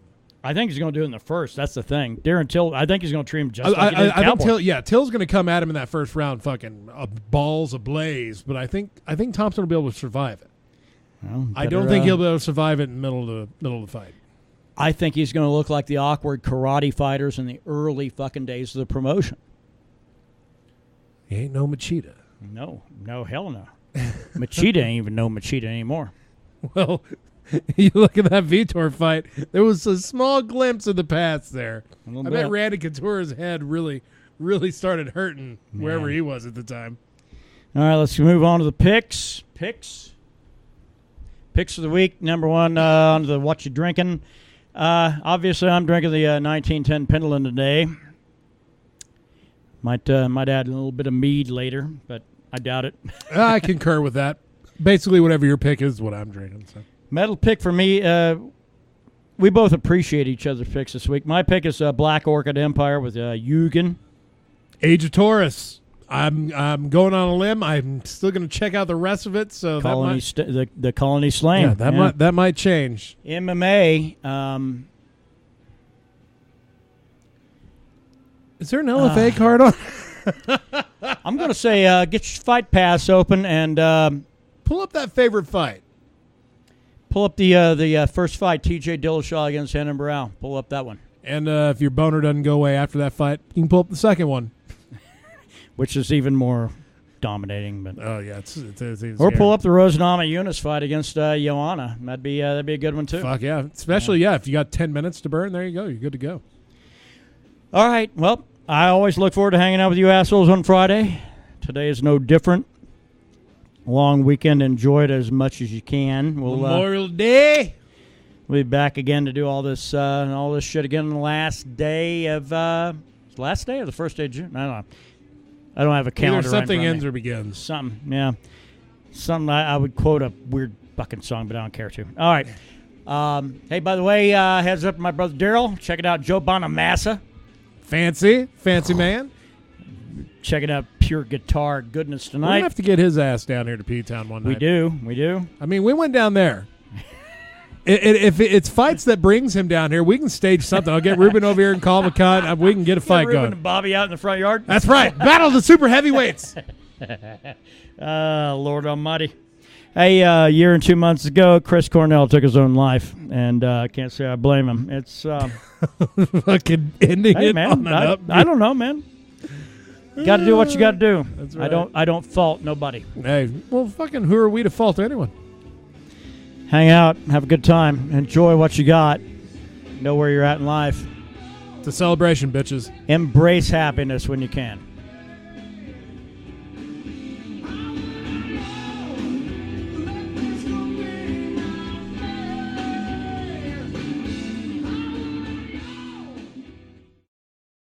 I think he's going to do it in the first. That's the thing. Darren Till, I think he's going to treat him just like he did Cowboy. Till's going to come at him in that first round, fucking balls ablaze. But I think Thompson will be able to survive it. Well, I don't think he'll be able to survive it in the middle of the fight. I think he's going to look like the awkward karate fighters in the early fucking days of the promotion. He ain't no Machida. No, hell no. Machida ain't even no Machida anymore. Well, you look at that Vitor fight, there was a small glimpse of the past there. I bet Randy Couture's head really, really started hurting wherever he was at the time. All right, let's move on to the picks. Picks of the week. Number 1, on to the what you drinking. Obviously, I'm drinking the 1910 Pendleton today. Might add a little bit of mead later, but I doubt it. I concur with that. Basically, whatever your pick is what I'm drinking. So. Metal pick for me, we both appreciate each other's picks this week. My pick is Black Orchid Empire with Yugen. Age of Taurus. I'm going on a limb. I'm still going to check out the rest of it. So the Colony Slain. Yeah, that might change. MMA. Is there an LFA card on? I'm going to say get your Fight Pass open and pull up that favorite fight. Pull up the first fight, T.J. Dillashaw against Shannon Brown. Pull up that one. And if your boner doesn't go away after that fight, you can pull up the second one. Which is even more dominating. But oh, yeah. It's or pull up the Rosenama Eunice fight against Joanna. That'd be a good one, too. Fuck, yeah. Especially, if you got 10 minutes to burn, there you go. You're good to go. All right. Well, I always look forward to hanging out with you assholes on Friday. Today is no different. Long weekend. Enjoy it as much as you can. Memorial Day. We'll be back again to do all this shit again on the last day of last day or the first day of June. I don't know. I don't have a calendar. Either something ends or begins. Something, yeah. Something. I would quote a weird fucking song, but I don't care to. All right. Hey, by the way, heads up to my brother Daryl. Check it out, Joe Bonamassa. Fancy man. Checking out pure guitar goodness tonight. We're going to have to get his ass down here to P-Town one night. We do. I mean, we went down there. If it's fights that brings him down here, we can stage something. I'll get Ruben over here and call him a cunt. We can get a fight Ruben going. and Bobby out in the front yard. That's right. Battle of the super heavyweights. Lord Almighty. Hey, a year and 2 months ago, Chris Cornell took his own life, and I can't say I blame him. It's fucking ending it man, on an up. I don't know, man. You got to do what you got to do. That's right. I don't fault nobody. Hey, well, fucking who are we to fault anyone? Hang out, have a good time, enjoy what you got, know where you're at in life. It's a celebration, bitches. Embrace happiness when you can.